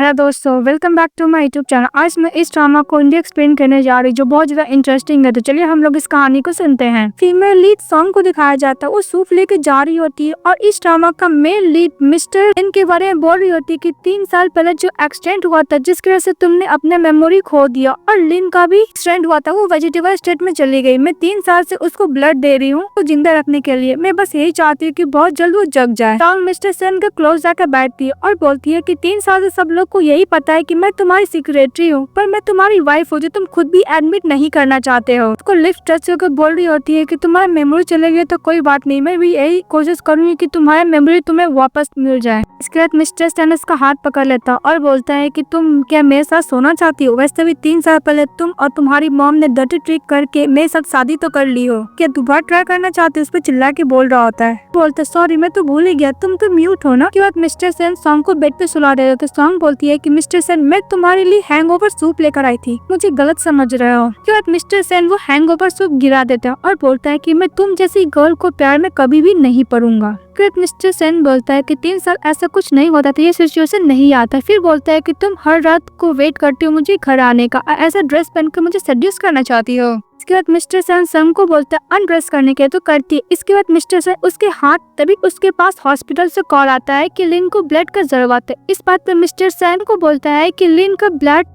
Hello दोस्तों, welcome back to my YouTube channel. आज मैं इस ड्रामा को हिंदी एक्सप्लेन करने जा रही जो बहुत ज्यादा इंटरेस्टिंग है। तो चलिए हम लोग इस कहानी को सुनते हैं। फीमेल लीड सॉन्ग को दिखाया जाता है, वो सूप लेके जा रही होती है और इस ड्रामा का मेल लीड मिस्टर इनके बारे में बोल रही होती है कि 3 साल पहले जो एक्सीडेंट हुआ था जिसकी वजह से तुमने अपने मेमोरी खो दिया और लिन का भी एक्सीडेंट हुआ था, वो वेजिटेबल स्टेट में चली गई। मैं 3 साल से उसको ब्लड दे रही हूँ तो जिंदा रखने के लिए। मैं बस यही चाहती हूँ कि बहुत जल्द वो जग जाए। सॉन्ग मिस्टर सेन के क्लोज जाकर बैठती है और बोलती है कि 3 साल से सब लोग को यही पता है कि मैं तुम्हारी सेक्रेटरी हूँ, पर मैं तुम्हारी वाइफ हूँ जो तुम खुद भी एडमिट नहीं करना चाहते हो। उसको लिफ्ट टच होकर बोल रही होती है कि तुम्हारा मेमोरी चले गए तो कोई बात नहीं, मैं भी यही कोशिश करूंगी कि तुम्हारा मेमोरी तुम्हें वापस मिल जाए। इसके बाद मिस्टर सेन उसका हाथ पकड़ लेता और बोलता है कि तुम क्या मेरे साथ सोना चाहती हो? वैसे भी 3 साल पहले तुम और तुम्हारी मॉम ने डर्टी ट्रिक करके मेरे साथ शादी तो कर ली हो, क्या दोबारा ट्राई करना चाहते हो? उस पर चिल्ला के बोल रहा होता है। बोलता सॉरी मैं तो भूल ही गया, तुम तो म्यूट हो ना। उसके बाद मिस्टर सेन सॉन्ग को बेड पे सुला देता है तो सॉन्ग बोलती है कि मिस्टर सेन मैं तुम्हारे लिए हैंगओवर सूप लेकर आई थी, मुझे गलत समझ रहे हो। उसके बाद मिस्टर सेन वो हैंगओवर सूप गिरा देता है और बोलता है कि मैं तुम जैसी गर्ल को प्यार में कभी भी नहीं पड़ूंगा। मिस्टर सेन बोलता है कि 3 साल ऐसा कुछ नहीं होता था, ये सिचुएशन नहीं आता। फिर बोलता है कि तुम हर रात को वेट करती हो मुझे घर आने का, ऐसा ड्रेस पहनकर मुझे सेड्यूस करना चाहती हो। इसके बाद मिस्टर सेन सम को बोलता है अनड्रेस करने के, तो करती है। इसके बाद मिस्टर सेन उसके हाथ, तभी उसके पास हॉस्पिटल से कॉल आता है कि लिन को ब्लड का जरूरत है। इस बात पर मिस्टर सेन को बोलता है कि लिन का ब्लड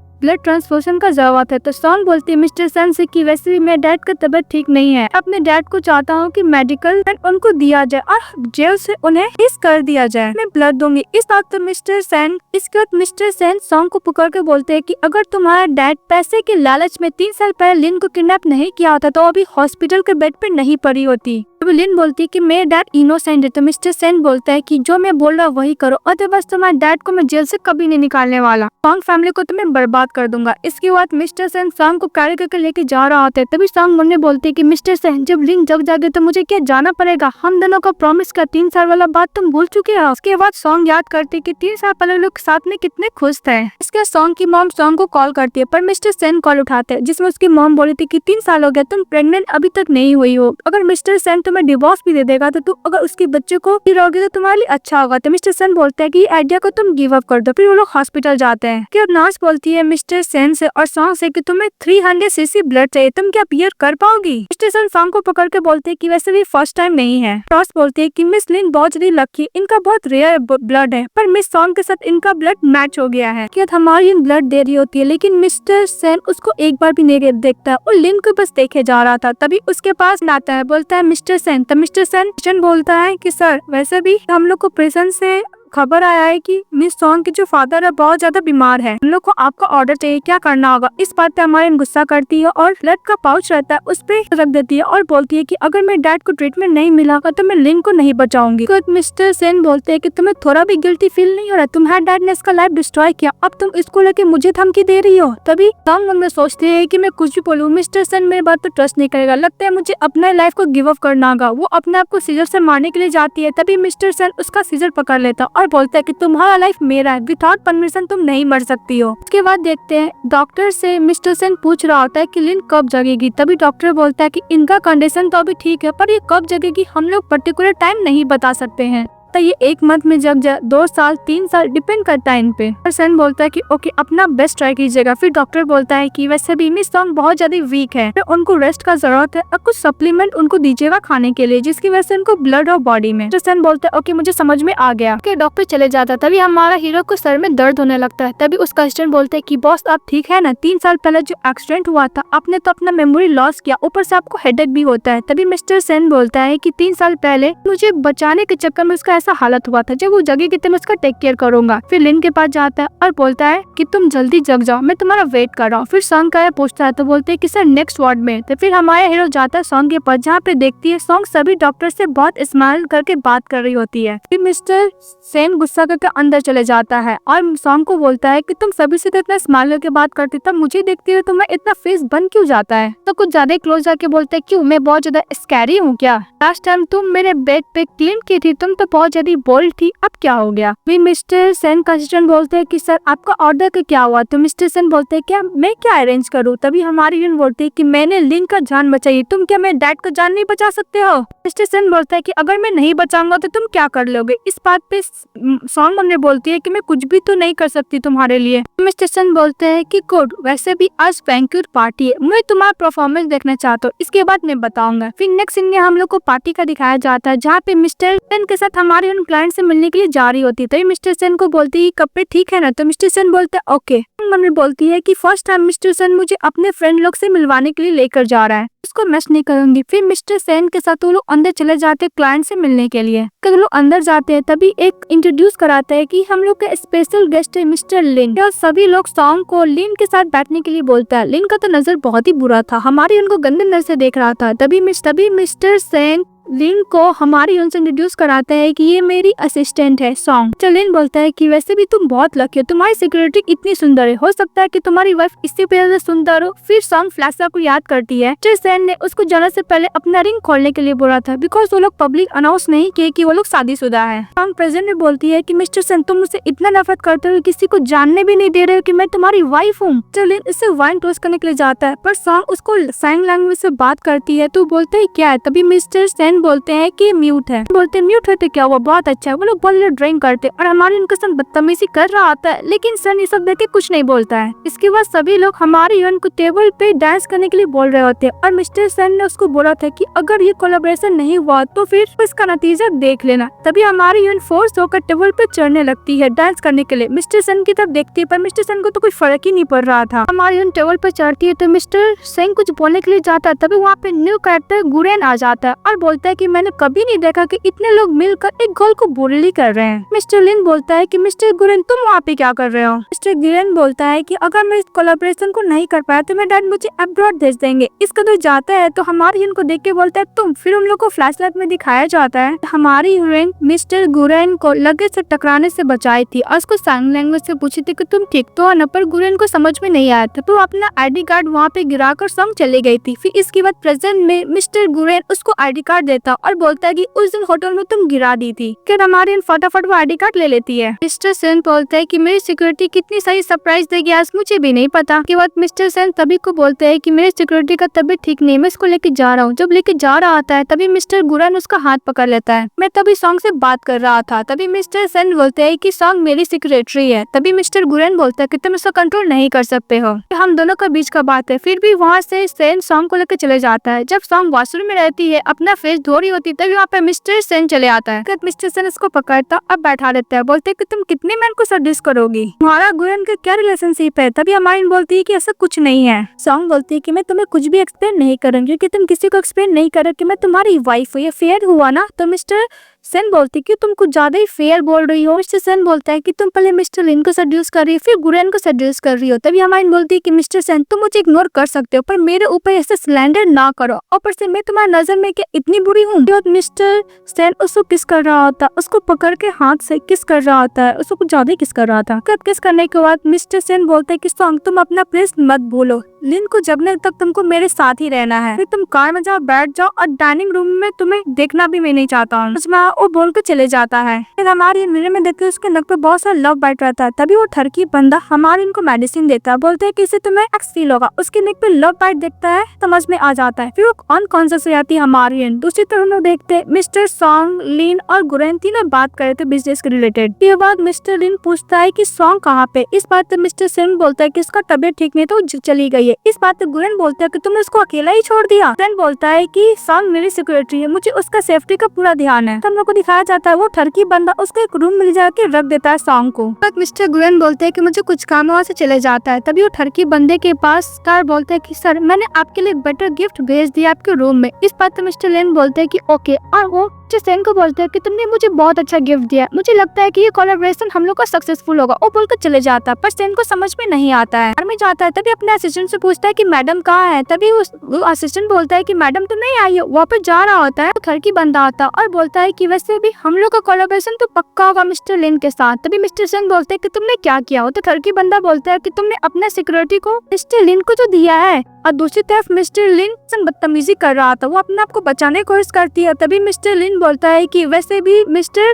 ट्रांसफ्यूजन का जरूरत है। तो सॉन्ग बोलती है मिस्टर सेन से कि वैसे भी मेरे डैड का तबीयत ठीक नहीं है, अपने डैड को चाहता हूँ कि मेडिकल उनको दिया जाए और जेल से उन्हें रिलीज कर दिया जाए, मैं ब्लड दूंगी। इस बात तो मिस्टर सेन इसके बाद मिस्टर सेन सॉन्ग को पकड़ के बोलते हैं कि अगर तुम्हारा डैड पैसे के लालच में 3 साल पहले लिन को किडनैप नहीं किया होता तो अभी हॉस्पिटल के बेड पे नहीं पड़ी होती। लिन बोलती है कि मेरे डैड इनोसेंट है। तो मिस्टर सेन बोलता है कि जो मैं बोल रहा हूँ वही करो, अदरवाइज तुम्हारे डैड को मैं जेल से कभी नहीं निकालने वाला, सॉन्ग फैमिली को तुम्हें बर्बाद कर दूंगा। इसके बाद मिस्टर सेन सॉन्ग को कैरी करके लेके जा रहा होता है, तभी सॉन्ग मुन्ने बोलती है कि मिस्टर सेन जब लिन जग जागे तो मुझे क्या जाना पड़ेगा, हम दोनों का प्रॉमिस का 3 साल वाला बात तुम भूल चुके हो। उसके बाद सॉन्ग याद करती है कि 3 साल पहले लोग साथ में कितने खुश थे। इसके सॉन्ग की मॉम सॉन्ग को कॉल करती है पर मिस्टर सेन कॉल उठाते हैं, जिसमें उसकी मॉम बोली थी कि 3 साल हो गया, तुम प्रेग्नेंट अभी तक नहीं हुई हो, अगर मिस्टर सेन तुम्हें डिवोर्स भी दे देगा तो तुम अगर उसके बच्चे को रहोगे तो तुम्हारे लिए अच्छा होगा। तो मिस्टर सेन बोलता है कि आइडिया को तुम गिव अप कर दो। फिर वो लोग हॉस्पिटल जाते हैं कि अब नर्स बोलती है मिस्टर सेन से और सॉन्ग से कि तुम्हें 300 सीसी ब्लड चाहिए, तुम क्या पियर कर पाओगी? मिस्टर सेन सॉन्ग को पकड़ के बोलते हैं कि वैसे भी फर्स्ट टाइम नहीं है। नर्स बोलती है कि मिस लिन बहुत जल्दी लकी, इनका बहुत रेयर ब्लड है, पर मिस सॉन्ग के साथ इनका ब्लड मैच हो गया है कि हमारी ब्लड दे रही होती है। लेकिन मिस्टर सेन उसको एक बार भी नहीं देखता है और लिन को बस देखे जा रहा था। तभी उसके पास आता है, बोलता है मिस्टर सेन। तो मिस्टर सेन बोलता है कि सर वैसे भी हम लोग को प्रिजन से खबर आया है कि मिस सॉन्ग के जो फादर है बहुत ज्यादा बीमार है, हम लोग को आपका ऑर्डर चाहिए, क्या करना होगा? इस बात पे हमारे गुस्सा करती है और ब्लड का पाउच रहता है उस पे रख देती है और बोलती है कि अगर मेरे डैड को ट्रीटमेंट नहीं मिला तो मैं लिन को नहीं बचाऊंगी। तो मिस्टर सेन बोलते हैं कि तुम्हें थोड़ा भी गिल्टी फील नहीं हो रहा, तुम्हारे डैड ने इसका लाइफ डिस्ट्रॉय किया, अब तुम इसको लेके मुझे धमकी दे रही हो। तभी सॉन्ग में सोचते है कि मैं कुछ भी बोलूँ मिस्टर सेन मेरी बात तो ट्रस्ट नहीं करेगा, लगता है मुझे अपने लाइफ को गिव अप करना होगा। वो अपने आप को सीजर से मारने के लिए जाती है, तभी मिस्टर सेन उसका सीजर पकड़ लेता और बोलता है कि तुम्हारा लाइफ मेरा है, विदाउट परमिशन तुम नहीं मर सकती हो। उसके बाद देखते हैं डॉक्टर से मिस्टर सेन पूछ रहा होता है कि लिन कब जगेगी। तभी डॉक्टर बोलता है कि इनका कंडीशन तो अभी ठीक है, पर ये कब जगेगी हम लोग पर्टिकुलर टाइम नहीं बता सकते हैं, तो ये 1 मंथ में जग जाए, 2 साल 3 साल डिपेंड करता है इन पे। सेन बोलता है कि ओके अपना बेस्ट ट्राई कीजिएगा। फिर डॉक्टर बोलता है कि वैसे भी मिस सॉन्ग बहुत ज्यादा वीक है, तो उनको रेस्ट का जरूरत है और कुछ सप्लीमेंट उनको दीजिएगा खाने के लिए जिसकी वजह से उनको ब्लड और बॉडी में। सेन बोलता है ओके मुझे समझ में आ गया। डॉक्टर चले जाता है, तभी हमारा हीरो को सर में दर्द होने लगता है। तभी उसका असिस्टेंट बोलते है कि बॉस आप ठीक है ना, 3 साल पहले जो एक्सीडेंट हुआ था आपने तो अपना मेमोरी लॉस किया, ऊपर से आपको हेडेक भी होता है। तभी मिस्टर सेन बोलता है कि 3 साल पहले मुझे बचाने के चक्कर में उसका ऐसा हालत हुआ था, जब वो जगेगी तो मैं उसका टेक केयर करूंगा। फिर लिन के पास जाता है और बोलता है कि तुम जल्दी जग जाओ, मैं तुम्हारा वेट कर रहा हूँ। फिर सॉन्ग का पूछता है तो बोलते है कि सर नेक्स्ट वार्ड में। तो फिर हमारा हीरो जाता है सॉन्ग के पास, जहाँ पे देखती है सॉन्ग सभी डॉक्टर से बहुत स्माइल करके बात कर रही होती है। फिर मिस्टर सेन गुस्सा करके अंदर चले जाता है और सॉन्ग को बोलता है कि तुम सभी से तो इतना स्माइल करके बात करती, तब मुझे देखती है तो मैं इतना फेस बन क्यों जाता है? तो कुछ ज्यादा क्लोज जाके बोलते है क्यों मैं बहुत ज्यादा स्कैरी हूँ क्या? लास्ट टाइम तुम मेरे बेड पे क्लीन की थी, तुम तो बहुत बेचारी बोल्ड थी, अब क्या हो गया। फिर मिस्टर सेन का असिस्टेंट बोलते हैं कि सर आपका ऑर्डर का क्या हुआ। तो मिस्टर सेन बोलते हैं क्या मैं क्या अरेंज करूँ। तभी हमारी हीरोइन बोलती है कि मैंने लिन का जान बचाई, तुम क्या मेरे डैड का जान नहीं बचा सकते हो। मिस्टर सेन बोलता है कि अगर मैं नहीं बचाऊंगा तो तुम क्या कर लोगे। इस बात पे सॉन्ग हमने बोलती है कि मैं कुछ भी तो नहीं कर सकती तुम्हारे लिए। मिस्टर सेन बोलते हैं कि गुड, वैसे भी आज बैंक्वेट पार्टी है, मैं तुम्हारा परफॉर्मेंस देखना चाहता हूँ, इसके बाद मैं बताऊंगा। फिर नेक्स्ट सीन में हम लोग को पार्टी का दिखाया जाता है जहाँ पे मिस्टर सेन के साथ हमारे उन क्लाइंट से मिलने के लिए जा रही होती है। तो मिस्टर सेन को बोलती है कपड़े ठीक है ना। तो मिस्टर सेन बोलते हैं ओके। मम्मी बोलती है कि फर्स्ट टाइम मिस्टर सेन मुझे अपने फ्रेंड लोग से मिलवाने के लिए लेकर जा रहा है, उसको मिस नहीं करूंगी। फिर मिस्टर सेन के साथ वो लोग अंदर चले जाते हैं क्लाइंट से मिलने के लिए। जब लोग अंदर जाते हैं तभी एक इंट्रोड्यूस कराता है कि हम लोग का स्पेशल गेस्ट है मिस्टर लिन। और सभी लोग सॉन्ग को लिन के साथ बैठने के लिए बोलता है। लिन का तो नजर बहुत ही बुरा था, हमारी उनको गंदे नजर से देख रहा था। तभी मिस्टर सेन लिन को हमारी उनसे इंट्रोड्यूस कराता है कि ये मेरी असिस्टेंट है सॉन्ग। तो लिन बोलता है कि वैसे भी तुम बहुत लकी हो, तुम्हारी सिक्योरिटी इतनी सुंदर है, हो सकता है कि तुम्हारी वाइफ इससे पहले सुंदर हो। फिर सॉन्ग फ्लैशा को याद करती है मिस्टर सेन ने उसको जाने से पहले अपना रिंग खोलने के लिए बोला था, बिकॉज वो लोग पब्लिक अनाउंस नहीं किए कि वो लोग शादीशुदा है। सॉन्ग प्रेजेंट में बोलती है कि मिस्टर सेन तुम मुझसे इतना नफरत करते हो, किसी को जानने भी नहीं दे रहे हो कि मैं तुम्हारी वाइफ हूँ। तो लिन इससे वाइन टोस्ट करने के लिए जाता है, पर सॉन्ग उसको साइन लैंग्वेज से बात करती है। तो बोलते है क्या है। तभी मिस्टर सेन बोलते हैं कि म्यूट है। बोलते हैं म्यूट है तो क्या हुआ, बहुत अच्छा है। वो लोग बहुत ड्राइंग करते और हमारे उनके साथ बदतमीजी कर रहा होता है, लेकिन सन ये सब देख के कुछ नहीं बोलता है। इसके बाद सभी लोग हमारे यून को टेबल पे डांस करने के लिए बोल रहे होते हैं और मिस्टर सेन ने उसको बोला था कि अगर ये कोलैबोरेशन नहीं हुआ तो फिर इसका नतीजा देख लेना। तभी हमारी यून फोर्स होकर टेबल पे चढ़ने लगती है डांस करने के लिए। मिस्टर सेन की तरफ देखती है पर मिस्टर सेन को तो कुछ फर्क ही नहीं पड़ रहा था। हमारी यून टेबल पे चढ़ती है तो मिस्टर सेन कुछ बोलने के लिए जाता है, तभी वहाँ पे न्यू कैरेक्टर गुरेन आ जाता है और बोलता है कि मैंने कभी नहीं देखा कि इतने लोग मिलकर एक गर्ल को बुली कर रहे हैं। मिस्टर लिन बोलता है कि मिस्टर गुरेन तुम वहाँ पे क्या कर रहे हो। मिस्टर गुरेन बोलता है कि अगर मैं इस कोलैबोरेशन को नहीं कर पाया तो मेरे डैड मुझे अब्रॉड भेज देंगे। इसका तो जाता है तो हमारी हीरोइन को देख के बोलता है तुम। फिर उन लोग को फ्लैशलाइट में दिखाया जाता है हमारी हीरोइन मिस्टर गुरेन को लगेज से टकराने से बचाई थी और उसको साइन लैंग्वेज से पूछी थी कि तुम ठीक तो हो ना, पर गुरेन को समझ में नहीं आया था तो अपना आईडी कार्ड वहाँ पे गिराकर संग चली गई थी। फिर इसके बाद प्रेजेंट में मिस्टर गुरेन उसको आईडी कार्ड देता और बोलता है कि उस दिन होटल में तुम गिरा दी थी। फिर हमारी फटाफट वो आईडी कार्ड ले लेती है। मिस्टर सेन बोलता है कि मेरी सिक्योरिटी कितनी सही सरप्राइज देगी आज मुझे भी नहीं पता। के बाद मिस्टर सेन सभी को बोलते हैं कि मेरी सिक्योरिटी का तबीयत ठीक नहीं, मैं इसको लेके जा रहा हूँ। जब लेके जा रहा होता है तभी मिस्टर गुरेन उसका हाथ पकड़ लेता है। मैं तभी सॉन्ग से बात कर रहा था। तभी मिस्टर सेन बोलते हैं कि सॉन्ग मेरी सिक्योरिटी है। तभी मिस्टर गुरेन बोलता है कि तुम इसको कंट्रोल नहीं कर सकते हो, हम दोनों का बीच का बात है। फिर भी वहाँ से सेन सॉन्ग को लेकर चले जाता है। जब सॉन्ग वॉशरूम में रहती है अपना फेस धो रही होती तभी वहाँ पे मिस्टर सेन चले आता है। मिस्टर सेन उसको पकड़ता अब बैठा देता है, बोलते है कि तुम कितने मैन को सजेस्ट करोगी, तुम्हारा गुरेन का क्या रिलेशनशिप है। तभी हमारी बोलती है कि ऐसा कुछ नहीं है। सॉन्ग बोलती है कि मैं तुम्हें कुछ भी एक्सप्लेन नहीं करूंगी कि तुम किसी को एक्सप्लेन नहीं करो कि मैं तुम्हारी वाइफ हूँ, ये फेयर हुआ ना। तो मिस्टर सेन बोलती है कि तुम कुछ ज्यादा ही फेयर बोल रही हो। मिस्टर सेन बोलता है कि तुम पहले मिस्टर लिन को सेड्यूस कर रही हो फिर गुरेन को सेड्यूस कर रही हो। तभी हमारी बोलती है कि मिस्टर सेन तुम मुझे इग्नोर कर सकते हो पर मेरे ऊपर ऐसे स्लैंडर ना करो, ऊपर से मैं तुम्हारी नजर में क्या इतनी बुरी हूँ। मिस्टर सेन उसको किस कर रहा होता, उसको पकड़ के हाथ से किस कर रहा होता है, उसको कुछ ज्यादा ही किस कर रहा था। किस करने के बाद मिस्टर सेन बोलता है कि सॉन्ग तुम अपना प्लीज मत भूलो, लिन को जगने तक तुमको मेरे साथ ही रहना है। फिर तुम कार में जाओ, बैठ जाओ और डाइनिंग रूम में तुम्हें देखना भी मैं नहीं चाहता हूँ। वो बोल के चले जाता है। फिर हमारी मिरर में देखते उसके नक पे बहुत सारा लव बाइट रहता है। तभी वो ठरकी बंदा हमारे इनको मेडिसिन देता है, बोलते है कि इससे तुम्हें एक्स फील होगा। उसके नेक पे लव बाइट देखता है, समझ में आ जाता है। फिर वो अनकॉन्शियस हो जाती है हमारी। दूसरी तरफ हम देखते मिस्टर सॉन्ग, लिन और गुरेन तीनों बात कर रहे थे बिजनेस के रिलेटेड। फिर बाद मिस्टर लिन पूछता है कि सॉन्ग कहाँ पे। इस बात पे मिस्टर सेन बोलता है कि इसका तबियत ठीक नहीं तो चली गई है। इस बात पे गुरेन बोलता है कि तुमने उसको अकेला ही छोड़ दिया। गुरेन बोलता है कि सॉन्ग मेरी सिक्योरिटी है, मुझे उसका सेफ्टी का पूरा ध्यान है। तो हम लोग को दिखाया जाता है वो ठरकी बंदा उसको एक रूम में जाके रख देता है सॉन्ग को। मिस्टर गुरेन बोलते हैं कि मुझे कुछ काम वहाँ से चले जाता है। तभी वो ठरकी बंदे के पास कार बोलता है कि सर मैंने आपके लिए बेटर गिफ्ट भेज दिया आपके रूम में। इस बात पे मिस्टर लेन बोलते हैं कि ओके, और वो सेन को बोलते हैं कि तुमने मुझे बहुत अच्छा गिफ्ट दिया, मुझे लगता है कि ये कोलैबोरेशन हम लोग का सक्सेसफुल होगा। वो बोलकर चले जाता है पर सेन को समझ में नहीं आता है। घर में जाता है तभी अपने असिस्टेंट से पूछता है कि मैडम कहाँ है। तभी वो असिस्टेंट बोलता है कि मैडम तो नहीं आई है। वहाँ पे जा रहा होता है तो घर की बंदा आता है और बोलता है कि वैसे भी हम लोग का कोलैबोरेशन तो पक्का होगा मिस्टर लिन के साथ। तभी मिस्टर सेन बोलते है कि तुमने क्या किया हो। तो घर की बंदा बोलता है कि तुमने अपने सिक्योरिटी को मिस्टर लिन को तो दिया है। और दूसरी तरफ मिस्टर लिन बदतमीजी कर रहा था, वो अपने आप को बचाने की कोशिश करती है। तभी मिस्टर लिन बोलता है कि वैसे भी मिस्टर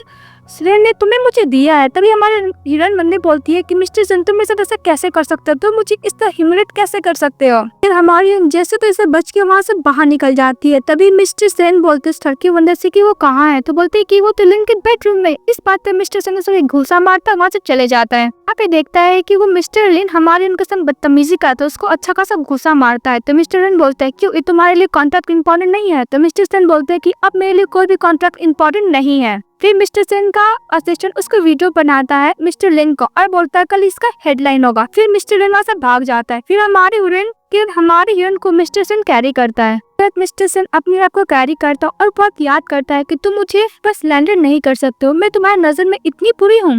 सेन ने तुम्हें मुझे दिया है। तभी हमारे हीरोइन मंदी बोलती है कि मिस्टर सेन तुम मेरे साथ ऐसा कैसे कर सकते हो, तुम मुझे इस तरह ह्यूमिलेट कैसे कर सकते हो। फिर हमारी जैसे तो इसे बच के वहाँ से बाहर निकल जाती है। तभी मिस्टर सेन बोलते लड़की बंदर से कि वो कहाँ है, तो बोलते है कि वो तो लिन के बेडरूम में। इस बात पे मिस्टर सेन उसे घूसा मारता वहाँ से चले जाता है। यहाँ पे देखता है कि वो मिस्टर लिन हमारे उनके साथ बदतमीजी करता है, उसको अच्छा खासा घूसा मारता है। तो मिस्टर लिन बोलता है क्यों, ये तुम्हारे लिए कॉन्ट्रैक्ट इम्पोर्टेंट नहीं है। तो मिस्टर सेन बोलते हैं कि अब मेरे लिए कोई भी कॉन्ट्रैक्ट इम्पोर्टेंट नहीं है। फिर मिस्टर सेन का असिस्टेंट उसको वीडियो बनाता है मिस्टर लिन को और बोलता है कल इसका हेडलाइन होगा। फिर मिस्टर लिन वहाँ से भाग जाता है। फिर हमारे हीरोइन को मिस्टर सेन कैरी करता है। मिस्टर सेन अपने आप को कैरी करता और बहुत याद करता है कि तुम मुझे बस लैंडर नहीं कर सकते हो, मैं तुम्हारी नजर में इतनी बुरी हूँ।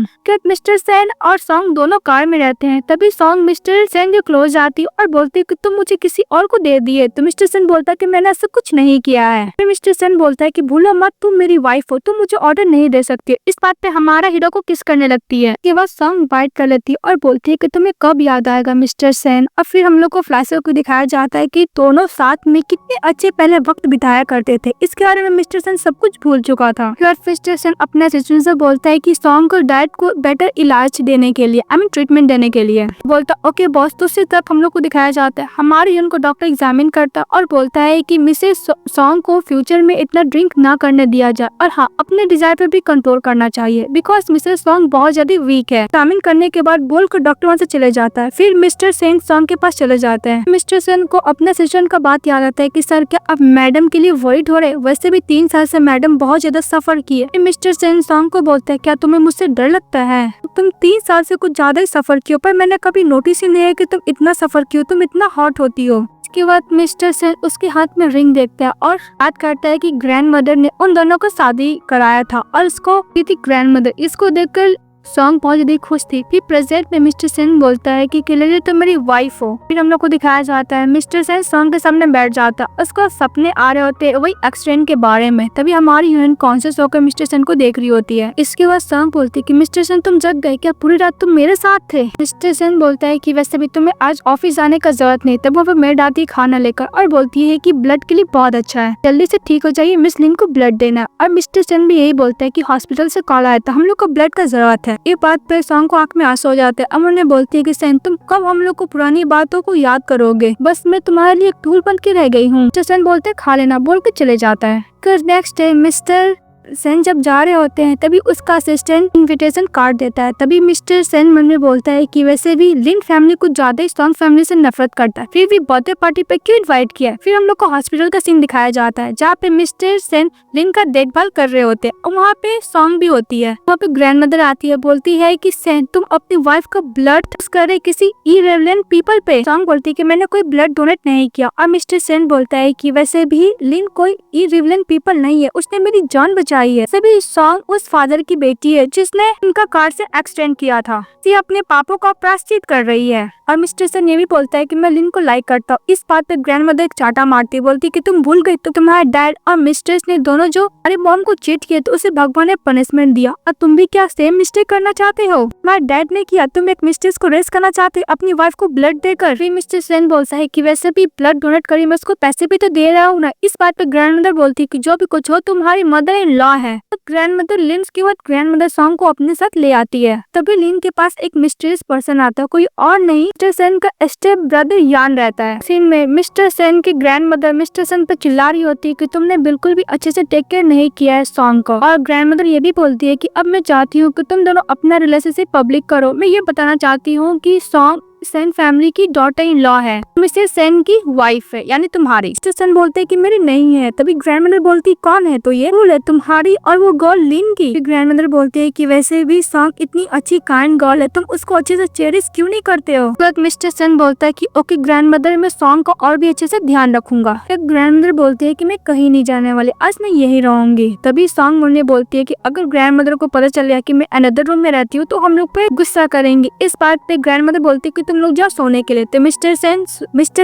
मिस्टर सेन और सॉन्ग दोनों कार में रहते हैं। तभी सॉन्ग मिस्टर सेन के क्लोज आती और बोलती है कि तुम मुझे किसी और को दे दिए। तो मिस्टर सेन बोलता है कि मैंने ऐसा कुछ नहीं किया है। फिर मिस्टर सेन बोलता है कि भूलो मत, तुम मेरी वाइफ हो, तुम मुझे ऑर्डर नहीं दे सकती। इस बात पे हमारा हीरो को किस करने लगती है। के बाद सॉन्ग बाइट कर लेती है और बोलती है कि तुम्हें कब याद आएगा मिस्टर सेन। और फिर हम लोग को फ्लैशबैक को दिखाया जाता है कि दोनों साथ में कितने अच्छे पहले वक्त बिताया करते थे। इसके बारे में मिस्टर सेन सब कुछ भूल चुका था। फिर मिस्टर सेन अपने असिस्टेंट से बोलता है कि सॉन्ग को डैड को बेटर इलाज देने के लिए, ट्रीटमेंट देने के लिए बोलता ओके बॉस। तो उसी तरफ हम लोग को दिखाया जाता है हमारे उनको डॉक्टर एग्जामिन करता और बोलता है कि मिसेस सॉन्ग को फ्यूचर में इतना ड्रिंक ना करने दिया जाए और हाँ अपने डिजायर पे भी कंट्रोल करना चाहिए बिकॉज मिसेस सॉन्ग बहुत ज्यादा वीक है। एग्जामिन करने के बाद बोल कर डॉक्टर वहाँ से चले जाता है। फिर मिस्टर सेन सॉन्ग के पास चले जाते हैं। मिस्टर सेन को अपने असिस्टेंट का बात याद आता है कि सर क्या अब मैडम के लिए वरीड हो रहे, वैसे भी 3 साल से मैडम बहुत ज्यादा सफर की है। मिस्टर सेन सॉन्ग को बोलता है क्या तुम्हें मुझसे डर लगता है, तुम 3 साल से कुछ ज्यादा ही सफर किया, पर मैंने कभी नोटिस ही नहीं है कि तुम इतना सफर कियो, तुम इतना हॉट होती हो। इसके बाद मिस्टर सेन उसके हाथ में रिंग देखता है और याद करता है कि ग्रैंड मदर ने उन दोनों को शादी कराया था और उसको थी ग्रैंड मदर। इसको देखकर सॉन्ग बहुत ज्यादा खुश थी। फिर प्रेजेंट में मिस्टर सेन बोलता है कि क्लियरली तुम मेरी वाइफ हो। फिर हम लोग को दिखाया जाता है मिस्टर सेन सॉन्ग के सामने बैठ जाता है, उसको सपने आ रहे होते वही एक्सीडेंट के बारे में। तभी हमारी हीरोइन कॉन्शियस होकर मिस्टर सेन को देख रही होती है। इसके बाद सॉन्ग बोलती है कि मिस्टर सेन तुम जग गए क्या, पूरी रात तुम मेरे साथ थे। मिस्टर सेन बोलता है कि वैसे भी तुम्हें आज ऑफिस जाने का जरूरत नहीं। तब वो मेड आती है खाना लेकर और बोलती है कि ब्लड के लिए बहुत अच्छा है, जल्दी से ठीक हो जाइए, मिस लिन को ब्लड देना। और मिस्टर सेन भी यही बोलता है कि हॉस्पिटल से कॉल आया था, हम लोग को ब्लड का जरूरत है। ये बात पे सॉन्ग को आंख में आंसू हो जाते हैं। अमर ने बोलती है कि सेन तुम कब हम लोग को पुरानी बातों को याद करोगे, बस मैं तुम्हारे लिए एक टूल बन के रह गई हूँ। सेन बोलते हैं खा लेना बोल के चले जाता है। नेक्स्ट डे मिस्टर सेन जब जा रहे होते हैं तभी उसका असिस्टेंट इनविटेशन कार्ड देता है। तभी मिस्टर सेन मन में बोलता है कि वैसे भी लिन फैमिली कुछ ज्यादा ही सॉन्ग फैमिली से नफरत करता है, फिर भी बर्थडे पार्टी पे क्यों इनवाइट किया। फिर हम लोग को हॉस्पिटल का सीन दिखाया जाता है जहाँ पे मिस्टर सेन लिन का देखभाल कर रहे होते हैं और वहाँ पे सॉन्ग भी होती है। वहाँ पे ग्रैंड मदर आती है, बोलती है कि सेन तुम अपनी वाइफ का ब्लड करे किसी इरेलेवेंट पीपल पे। सॉन्ग बोलती है कि मैंने कोई ब्लड डोनेट नहीं किया और मिस्टर सेन बोलता है कि वैसे भी लिन कोई इरेलेवेंट पीपल नहीं है, उसने मेरी जान बचाई है। सभी सॉन्ग उस फादर की बेटी है जिसने उनका कार से एक्सीडेंट किया था। ये अपने पापों का प्रायश्चित कर रही है। और मिस्टर सेन ये भी बोलता है कि मैं लिन को लाइक करता हूँ। इस बात पे ग्रैंड मदर एक चाटा मारती है, बोलती कि तुम भूल गई तो तुम्हारे डैड और मिस्टर्स ने दोनों जो अरे मॉम को चीट किया तो उसे भगवान ने पनिशमेंट दिया और तुम भी क्या सेम मिस्टेक करना चाहते हो। तुम्हारे डैड ने किया, तुम एक मिस्टर्स को रेस्ट करना चाहते हो अपनी वाइफ को ब्लड देकर। फिर मिस्टर सेन बोलता है कि वैसे भी ब्लड डोनेट करी, मैं उसको पैसे भी तो दे रहा हूँ ना। इस बात पे ग्रैंड मदर बोलती है कि जो भी कुछ हो तुम्हारी मदर इन लॉ है। ग्रैंड मदर लिन के बाद ग्रैंड मदर सॉन्ग को अपने साथ ले आती है। तभी लिन के पास एक मिस्टीरियस पर्सन आता है, कोई और नहीं मिस्टर सेन का स्टेप ब्रदर यान रहता है। सीन में मिस्टर सेन की ग्रैंड मदर मिस्टर सेन पे चिल्ला रही होती है कि तुमने बिल्कुल भी अच्छे से टेक केयर नहीं किया है सॉन्ग को। और ग्रैंड मदर ये भी बोलती है कि अब मैं चाहती हूँ कि तुम दोनों अपना रिलेशनशिप पब्लिक करो। मैं ये बताना चाहती हूँ कि सॉन्ग सेन फैमिली की डॉटर इन लॉ है, मिसेस सेन की वाइफ है, यानी तुम्हारी। मिस्टर सेन बोलते हैं कि मेरी नहीं है। तभी ग्रैंड मदर बोलती कौन है, तो ये है तुम्हारी और वो गर्ल लिन की। ग्रैंड मदर बोलते हैं कि वैसे भी सॉन्ग इतनी अच्छी काइंड गर्ल है, तुम उसको अच्छे से चेरिश क्यों नहीं करते हो। मिस्टर सेन बोलता है कि ओके ग्रैंड मदर, मैं सॉन्ग का और भी अच्छे से ध्यान रखूंगा। ग्रैंड मदर बोलती है कि मैं कहीं नहीं जाने वाली, आज मैं यही रहूंगी। तभी सॉन्ग मुन्ने बोलती है कि अगर ग्रैंड मदर को पता चल गया कि मैं अनदर रूम में रहती हूँ तो हम लोग पे गुस्सा करेंगे। इस बात पे ग्रैंड मदर बोलती है कि तुम लोग जाओ सोने के लिए। तो मिस्टर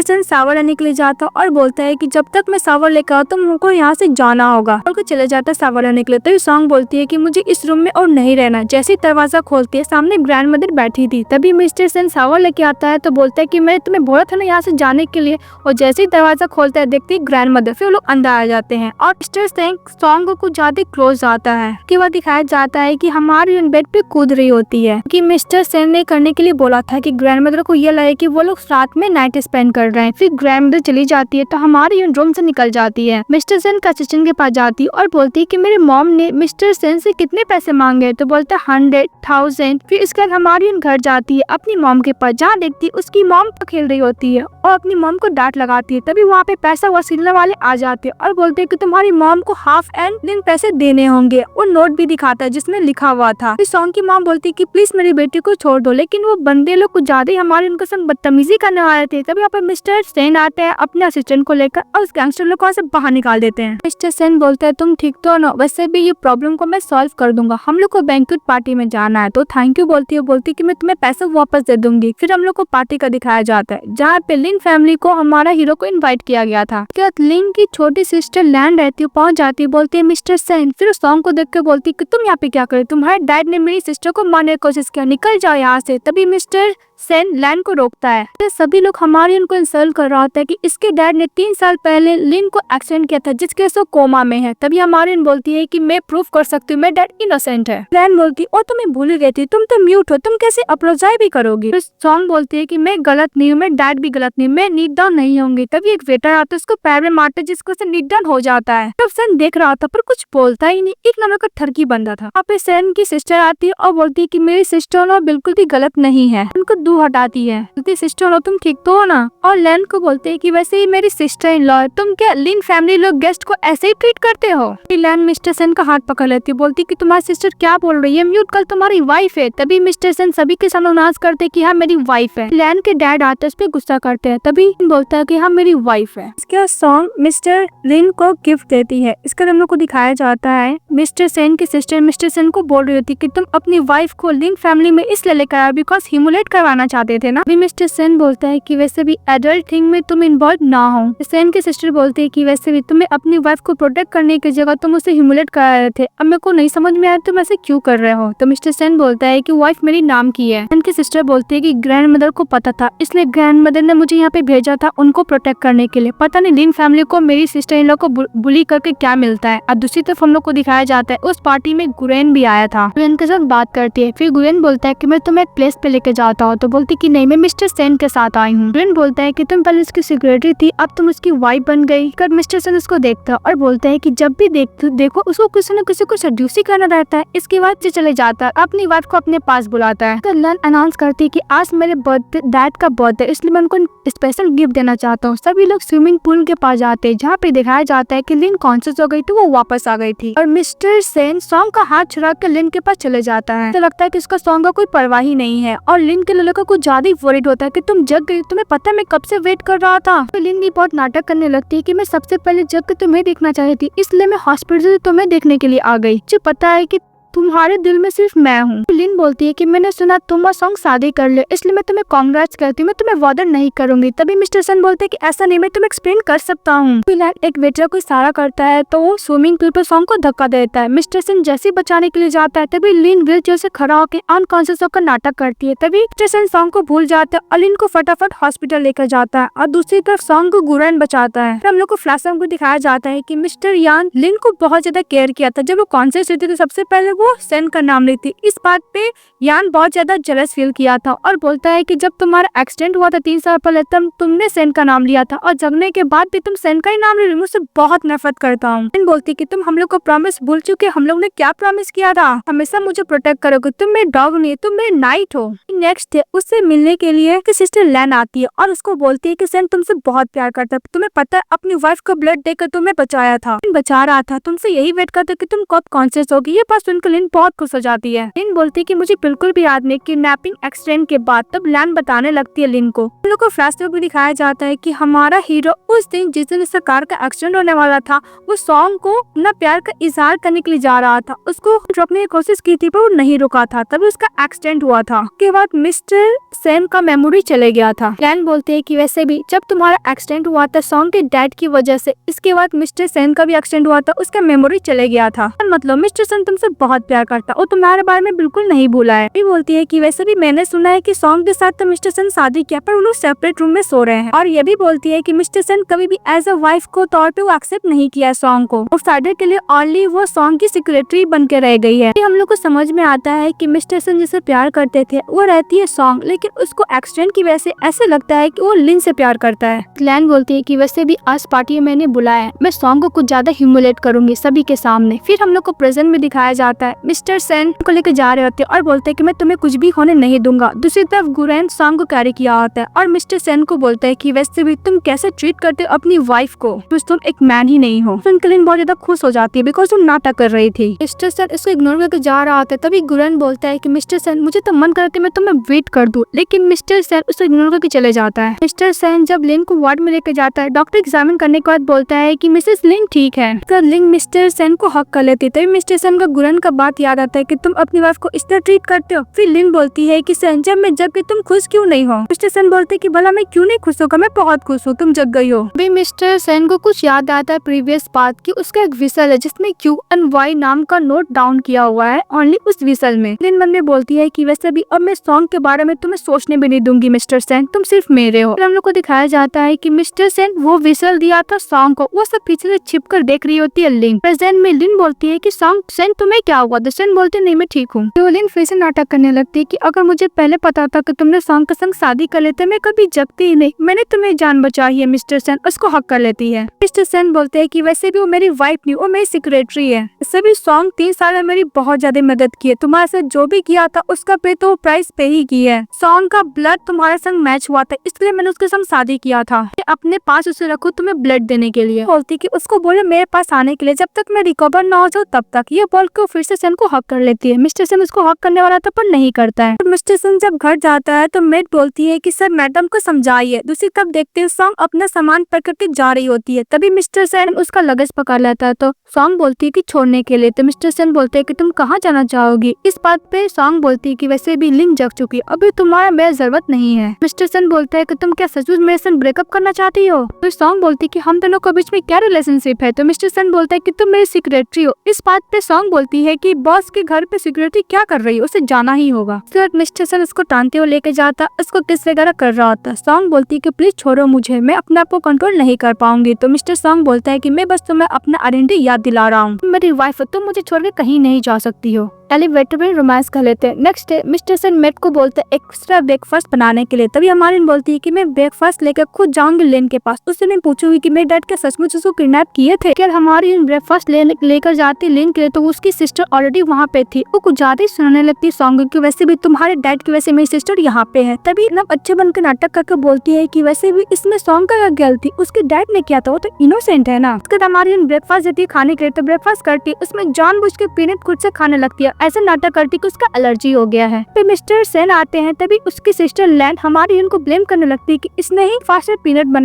सेन शावर लेने के लिए जाता और बोलता है कि जब तक मैं शावर लेकर आता हूँ तुमको यहाँ से जाना होगा, और चले जाता है शावर लेने के लिए। तो सॉन्ग बोलती है कि मुझे इस रूम में और नहीं रहना। जैसे ही दरवाजा खोलती है सामने ग्रैंड मदर बैठी थी। तभी मिस्टर सेन शावर लेके आता है तो बोलता है कि मैंने तुम्हें बोला था ना यहाँ से जाने के लिए, और जैसे ही दरवाजा खोलता है देखती है ग्रैंड मदर। फिर वो लोग अंदर आ जाते हैं और मिस्टर सेन सॉन्ग को कुछ ज्यादा क्लोज आता है। उसके बाद दिखाया जाता है कि हमारी बेड पे कूद रही होती है कि मिस्टर सेन ने करने के लिए बोला था कि ग्रैंड मदर को ये लगे कि वो लोग साथ में नाइट स्पेंड कर रहे हैं। फिर ग्रैंड मदर चली जाती है तो हमारी रूम से निकल जाती है। मिस्टर सेन का असिस्टेंट के पास जाती है और बोलती है कि मेरे मॉम ने मिस्टर सेन से कितने पैसे मांगे। तो बोलता है 100,000। फिर इसके बाद हमारी घर जाती है अपनी मॉम के पास, जहाँ देखती है उसकी मॉम खेल रही होती है और अपनी मॉम को डांट लगाती है। तभी वहाँ पे पैसा वसूलने वाले आ जाते हैं और बोलते हैं कि तुम्हारी मॉम को हाफ एंड दिन पैसे देने होंगे, और नोट भी दिखाता है जिसमें लिखा हुआ था। फिर सॉन्ग की मॉम बोलती है कि प्लीज मेरी बेटी को छोड़ दो, लेकिन वो बंदे लोग कुछ ज्यादा ही हमारे उनके संग बदतमीजी करने वाले थे। तभी यहाँ पे मिस्टर सेन आते हैं अपने असिस्टेंट को लेकर और उस गैंगस्टर लोग को से बाहर निकाल देते हैं। मिस्टर सेन बोलता है तुम ठीक तो हो ना, वैसे भी ये प्रॉब्लम को मैं सॉल्व कर दूंगा, हम लोग को बैंक्वेट पार्टी में जाना है। तो थैंक यू बोलती है कि मैं तुम्हें पैसा वापस दे दूंगी। फिर हम लोग को पार्टी का दिखाया जाता है जहाँ पे लिन फैमिली को हमारा हीरो को इन्वाइट किया गया था। उसके बाद लिन की छोटी सिस्टर लैंड रहती है, पहुंच जाती है, बोलती है मिस्टर सेन। फिर सॉन्ग को देख के बोलती है कि तुम यहाँ पे क्या करे, तुम्हारे डैड ने मेरी सिस्टर को मारने की कोशिश किया, निकल जाओ यहाँ से। तभी मिस्टर सेन लैंड को रोकता है। तो सभी लोग हमारे उनको इंसल्ट कर रहा होता है कि इसके डैड ने 3 साल पहले लिन को एक्सीडेंट किया था जिसके वजह से कोमा में है। तभी हमारे बोलती है कि मैं प्रूफ कर सकती हूँ, मेरा डैड इनोसेंट है। लैंड बोलती है और तुम्हें भूल गई थी, तुम तो म्यूट हो, तुम कैसे अप्रोजाई भी करोगी। तो सॉन्ग बोलती है कि मैं गलत नहीं हूँ, मैं डैड भी गलत नहीं, मैं नीट डाउन नहीं होंगी। तभी एक वेटर आता है, उसको पैर में मारता है जिसको से नीट डाउन हो जाता है। तब सेन देख रहा था पर कुछ बोलता ही नहीं, एक नंबर का ठरकी बंदा था। वहाँ पे सेन की सिस्टर आती है और बोलती है कि मेरी सिस्टर बिल्कुल भी गलत नहीं है, उनको दूर हटाती है। सिस्टर हो तुम ठीक तो हो ना। और लैंड को बोलते हैं कि वैसे ही मेरी सिस्टर इन लॉ है, तुम क्या लिन फैमिली लोग गेस्ट को ऐसे ही ट्रीट करते हो। लैंड मिस्टर सेन का हाथ पकड़ लेती है, बोलती कि तुम्हारी सिस्टर क्या बोल रही है, म्यूट कल तुम्हारी वाइफ है। तभी मिस्टर सेन सभी के सामने अनाउंस करते कि हाँ मेरी वाइफ है। लैंड के डैड आते हैं, उस पर गुस्सा करते हैं। तभी बोलता है कि हाँ मेरी वाइफ है। इसके बाद सॉन्ग मिस्टर लिन को गिफ्ट देती है। इसके बाद हम लोग को दिखाया जाता है मिस्टर सेन की सिस्टर मिस्टर सेन को बोल रही होती कि तुम अपनी वाइफ को लिन फैमिली में इसलिए लेकर आए बिकॉज हिमुलेट करवाना चाहते थे ना। मिस्टर सेन बोलता है कि वैसे भी एडल्ट थिंग में तुम इन्वॉल्व ना हो। सेन की सिस्टर बोलती है कि वैसे भी तुम्हें अपनी वाइफ को प्रोटेक्ट करने की जगह तुम उसे ह्यूमिलेट करा रहे थे, अब मेरे को नहीं समझ में आया तुम ऐसे क्यों कर रहे हो। तो मिस्टर सेन बोलता है कि वाइफ मेरी नाम की है। सेन की सिस्टर बोलती है कि ग्रैंड मदर को पता था, इसलिए ग्रैंड मदर ने मुझे यहाँ पे भेजा था उनको प्रोटेक्ट करने के लिए। पता नहीं लिन फैमिली को मेरी सिस्टर इन लोग को बुली करके क्या मिलता है। और दूसरी तरफ हम लोग को दिखाया जाता है उस पार्टी में गुरेन भी आया था। गुरेन के साथ बात करती है। फिर गुरेन बोलता है कि मैं तुम्हें एक प्लेस पे लेके जाता हूँ। तो बोलती कि नहीं मैं मिस्टर सेन के साथ आई हूँ। गुरेन बोलता है कि तुम पहले उसकी सिक्योरिटी थी, अब तुम उसकी वाइफ बन गई। कर मिस्टर सेन उसको देखता है और बोलता है कि जब भी देखो उसको किसी न किसी को सेड्यूस ही करना रहता है। इसके बाद से चले जाता है, अपनी वाइफ को अपने पास बुलाता है। लैंड अनाउंस करती है कि आज मेरे डैड का बर्थडे, इसलिए मैं उनको स्पेशल गिफ्ट देना चाहता हूँ। सभी लोग स्विमिंग पूल के पास जाते हैं जहाँ पे दिखाया जाता है कि लिन कॉन्शियस हो गई थी, वो वापस आ गई थी। और मिस्टर सेन सॉन्ग का हाथ छुड़ा कर लिन के पास चले जाता है। तो लगता है कि इसका सॉन्ग का कोई परवाह ही नहीं है। और लिन के लड़का कुछ ज्यादा ही वरीड होता है कि तुम जग गई, तुम्हें पता मैं कब से वेट कर रहा था। तो लिन भी बहुत नाटक करने लगती है कि मैं सबसे पहले जग के तुम्हें देखना चाहती थी, इसलिए मैं हॉस्पिटल से तुम्हें देखने के लिए आ गई। मुझे पता है कि तुम्हारे दिल में सिर्फ मैं हूँ। लिन बोलती है कि मैंने सुना तुम और सॉन्ग शादी कर ले, इसलिए मैं तुम्हें कांग्रेट्स करती हूँ, मैं तुम्हें वादा नहीं करूंगी। तभी मिस्टर सन बोलते हैं कि ऐसा नहीं, मैं तुम्हें एक्सप्लेन कर सकता हूँ। एक वेटर को इशारा करता है तो वो स्विमिंग पूल पर सॉन्ग को धक्का देता है। मिस्टर सन जैसे बचाने के लिए जाता है तभी लिन व्हीलचेयर से खड़ा होकर अनकॉन्शियस होकर नाटक करती है। तभी मिस्टर सन सॉन्ग को भूल जाता है और लिन को फटाफट हॉस्पिटल लेकर जाता है और दूसरी तरफ सॉन्ग को गुरेन बचाता है। हम लोग को फ्लैशबैक में दिखाया जाता है कि मिस्टर यान लिन को बहुत ज्यादा केयर किया था। जब वो कॉन्शियस हुई थी तो सबसे पहले वो सेन का नाम लेती। इस बात पे यान बहुत ज्यादा जेलस फील किया था और बोलता है कि जब तुम्हारा एक्सीडेंट हुआ था 3 साल पहले तब तुमने सेन का नाम लिया था और जगने के बाद भी तुम सेन का ही नाम ले रही हो, मुझसे बहुत नफरत करता हूँ। सेन बोलती कि तुम हम लोग को प्रॉमिस भूल चुके, हम लोग ने क्या प्रॉमिस किया था, हमेशा मुझे प्रोटेक्ट करोगे, तुम मेरे डॉग नहीं तुम मेरे नाइट हो। नेक्स्ट डे उससे मिलने के लिए सिस्टर लैन आती है और उसको बोलती है कि सेन तुमसे बहुत प्यार करता है, तुम्हें पता है अपनी वाइफ को ब्लड देकर तुम्हें बचाया था, बचा रहा था, तुमसे यही वेट करता कि तुम कब कॉन्शियस होगी। ये बात सुनकर सुनकर लिन बहुत खुश हो जाती है। लिन बोलती है कि मुझे बिल्कुल भी याद नहीं किडनैपिंग एक्सीडेंट के बाद। तब लैन बताने लगती है लिन को। हम लोग को फ्लैशबैक भी दिखाया जाता है कि हमारा हीरो उस दिन जिस दिन उसका कार का एक्सीडेंट होने वाला था, वो सॉन्ग को अपना प्यार का इजहार करने के लिए जा रहा था। उसको रोकने की कोशिश की थी पर वो नहीं रुका था, तभी उसका एक्सीडेंट हुआ था। उसके बाद मिस्टर सेन का मेमोरी चले गया था। लैन बोलते है कि वैसे भी जब तुम्हारा एक्सीडेंट हुआ था सॉन्ग के डैड की वजह से, इसके बाद मिस्टर सेन का भी एक्सीडेंट हुआ था, उसका मेमोरी चले गया था। मतलब मिस्टर सेन तुमसे बहुत प्यार करता और तुम्हारे बारे में बिल्कुल नहीं भूला है। भी बोलती है कि वैसे भी मैंने सुना है कि सॉन्ग के साथ तो मिस्टर सेन शादी किया पर वो लोग सेपरेट रूम में सो रहे हैं। और ये भी बोलती है कि मिस्टर सेन कभी भी एज अ वाइफ को तौर पे वो एक्सेप्ट नहीं किया सॉन्ग को। आउटसाइडर के लिए ओनली वो सॉन्ग की सेक्रेटरी बन के रह गई है। हम लोग को समझ में आता है कि मिस्टर सेन जिसे प्यार करते थे वो रहती है सॉन्ग, लेकिन उसको एक्सीडेंट की वजह से ऐसे लगता है कि वो लिन से प्यार करता है। लैन बोलती है कि वैसे भी आज पार्टी में मैंने बुलाया है, मैं सॉन्ग को कुछ ज्यादा ह्यूमिलेट करूंगी सभी के सामने। फिर हम लोग को प्रेजेंट में दिखाया जाता है मिस्टर सेन को लेकर जा रहे होते हैं और बोलते हैं कि मैं तुम्हें कुछ भी होने नहीं दूंगा। दूसरी तरफ गुरेन सॉन्ग को कैरी किया होता है और मिस्टर सेन को बोलता है कि वैसे भी तुम कैसे ट्रीट करते हो अपनी वाइफ को, तुम एक मैन ही नहीं हो। सुनकर लिन बहुत ज्यादा खुश हो जाती है बिकॉज तुम नाटक कर रही थी। मिस्टर सेन इसको इग्नोर करके जा रहा होता है, तभी गुरेन बोलता है कि मिस्टर सेन मुझे तो मन करते मैं तुम्हें वेट कर दूं, लेकिन मिस्टर सेन उसे इग्नोर करके चले जाता है। मिस्टर सेन जब लिन को वार्ड में लेकर जाता है, डॉक्टर एग्जामिन करने के बाद बोलता है कि मिसेस लिन ठीक है। लिन मिस्टर सेन को हक कर लेती है, तभी मिस्टर सेन का गुरेन का बात याद आता है कि तुम अपनी वाइफ को इस तरह ट्रीट करते हो। फिर लिन बोलती है कि सेन जब मैं जग गई तुम खुश क्यों नहीं हो। मिस्टर सेन बोलते हैं कि भला मैं क्यों नहीं खुश होगा, मैं बहुत खुश हूँ, तुम जग गई हो। अभी मिस्टर सेन को कुछ याद आता है प्रीवियस बात की, उसका एक विसल है जिसमें QNY नाम का नोट डाउन किया हुआ है ओनली उस विसल में। लिन मन में बोलती है कि वैसे भी अब मैं सॉन्ग के बारे में तुम्हें सोचने भी नहीं दूंगी मिस्टर सेन, तुम सिर्फ मेरे हो। हम लोग को दिखाया जाता है कि मिस्टर सेन वो विसल दिया था सॉन्ग को, वो सब पीछे से छिप कर देख रही होती है लिन। प्रेजेंट में लिन बोलती है कि सॉन्ग सेन तुम्हें क्या हुआ। सेन बोलते नहीं मैं ठीक हूँ। तो लिन फिर से नाटक करने लगती है कि अगर मुझे पहले पता था कि तुमने सॉन्ग के संग शादी कर लेते मैं कभी जगती ही नहीं, मैंने तुम्हें जान बचाई है मिस्टर सेन, उसको हक कर लेती है। मिस्टर सेन बोलते हैं कि वैसे भी वो मेरी वाइफ नहीं, वो मेरी सेक्रेटरी है। सभी सॉन्ग 3 साल में मेरी बहुत ज्यादा मदद की है, तुम्हारे साथ जो भी किया था उसका पे तो प्राइस पे ही की है। सॉन्ग का ब्लड तुम्हारे संग मैच हुआ था इसलिए मैंने उसके संग शादी किया था, अपने पास उसे रखो तुम्हें ब्लड देने के लिए। बोलती कि उसको बोले मेरे पास आने के लिए जब तक मैं रिकवर ना हो जाऊँ तब तक। ये बोल के फिर से सेन को हक कर लेती है। मिस्टर सेन उसको हक करने वाला था पर नहीं करता है। मिस्टर सेन जब घर जाता है तो मेड बोलती है कि सर मैडम को समझाइए। दूसरी तरफ देखते हैं सॉन्ग अपना सामान पकड़ के जा रही होती है, तभी मिस्टर सेन उसका लगेज पकड़ लेता है। तो सॉन्ग बोलती है कि छोड़ने के लिए, तो मिस्टर सेन बोलते है कि तुम कहाँ जाना चाहोगी। इस बात पे सॉन्ग बोलती है कि वैसे भी लिन जग चुकी, अभी तुम्हारा मेरी जरूरत नहीं है। मिस्टर सेन बोलता है कि तुम क्या सचमुच मेरे साथ ब्रेकअप करना चाहती हो। तो सॉन्ग बोलती है कि हम दोनों के बीच में क्या रिलेशनशिप है। तो मिस्टर सेन बोलता है कि तुम मेरी सेक्रेटरी हो। इस बात पे सॉन्ग बोलती है कि बॉस के घर पे सिक्योरिटी क्या कर रही है, उसे जाना ही होगा। मिस्टर सेन उसको टानते हुए लेके जाता, उसको किस वगैरह कर रहा होता। सॉन्ग बोलती है कि प्लीज छोड़ो मुझे, मैं अपने आप को कंट्रोल नहीं कर पाऊंगी। तो मिस्टर सॉन्ग बोलता है कि मैं बस तुम्हें अपना आइडेंटिटी याद दिला रहा हूँ, मेरी वाइफ हो, तुम मुझे छोड़ के कहीं नहीं जा सकती हो। एलिवेटर में रोमांस कर लेते हैं। नेक्स्ट डे मिस्टर सेन मेट को बोलते हैं एक्स्ट्रा ब्रेकफास्ट बनाने के लिए, तभी हमारी बोलती है कि मैं ब्रेकफास्ट लेकर खुद जाऊंगी लिन के पास, उससे मैं पूछूंगी कि मेरे डैड क्या सचमुच उसको किडनैप किए थे। क्या हमारी ब्रेकफास्ट लेकर जाती लिन के लिए तो उसकी सिस्टर ऑलरेडी वहाँ पे थी। वो कुछ ज्यादा ही सुनाने लगती सॉन्ग की वैसे भी तुम्हारे डैड की वजह से मेरी सिस्टर यहाँ पे है। तभी एकदम अच्छे बनकर नाटक करके बोलती है कि वैसे भी इसमें सॉन्ग का गलती उसके डैड ने किया था, वो तो इनोसेंट है ना। उसके बाद हमारी ब्रेकफास्ट देती है खाने के लिए, तो ब्रेकफास्ट करती है उसमें जानबूझ के पीनट खुद से खाने लगती है, ऐसा नाटक करती कि उसका एलर्जी हो गया है। फिर मिस्टर सेन आते हैं, तभी उसकी सिस्टर लैन हमारी लिन को ब्लेम करने लगती है कि इसने ही फास्ट पीनट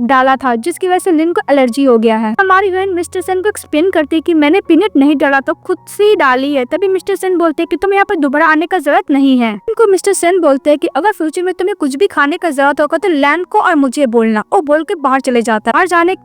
डाला था जिसकी वजह से लिन को एलर्जी हो गया है। हमारी लिन मिस्टर सेन को एक्सप्लेन करती है कि मैंने पीनट नहीं डाला तो खुद से ही डाली है। तभी मिस्टर सेन बोलते हैं कि तुम यहाँ पर दोबारा आने का जरूरत नहीं है। उनको मिस्टर सेन बोलते हैं कि अगर फ्यूचर में तुम्हें कुछ भी खाने का जरूरत होगा तो लैन को और मुझे बोलना। वो बोल के बाहर चले जाता है।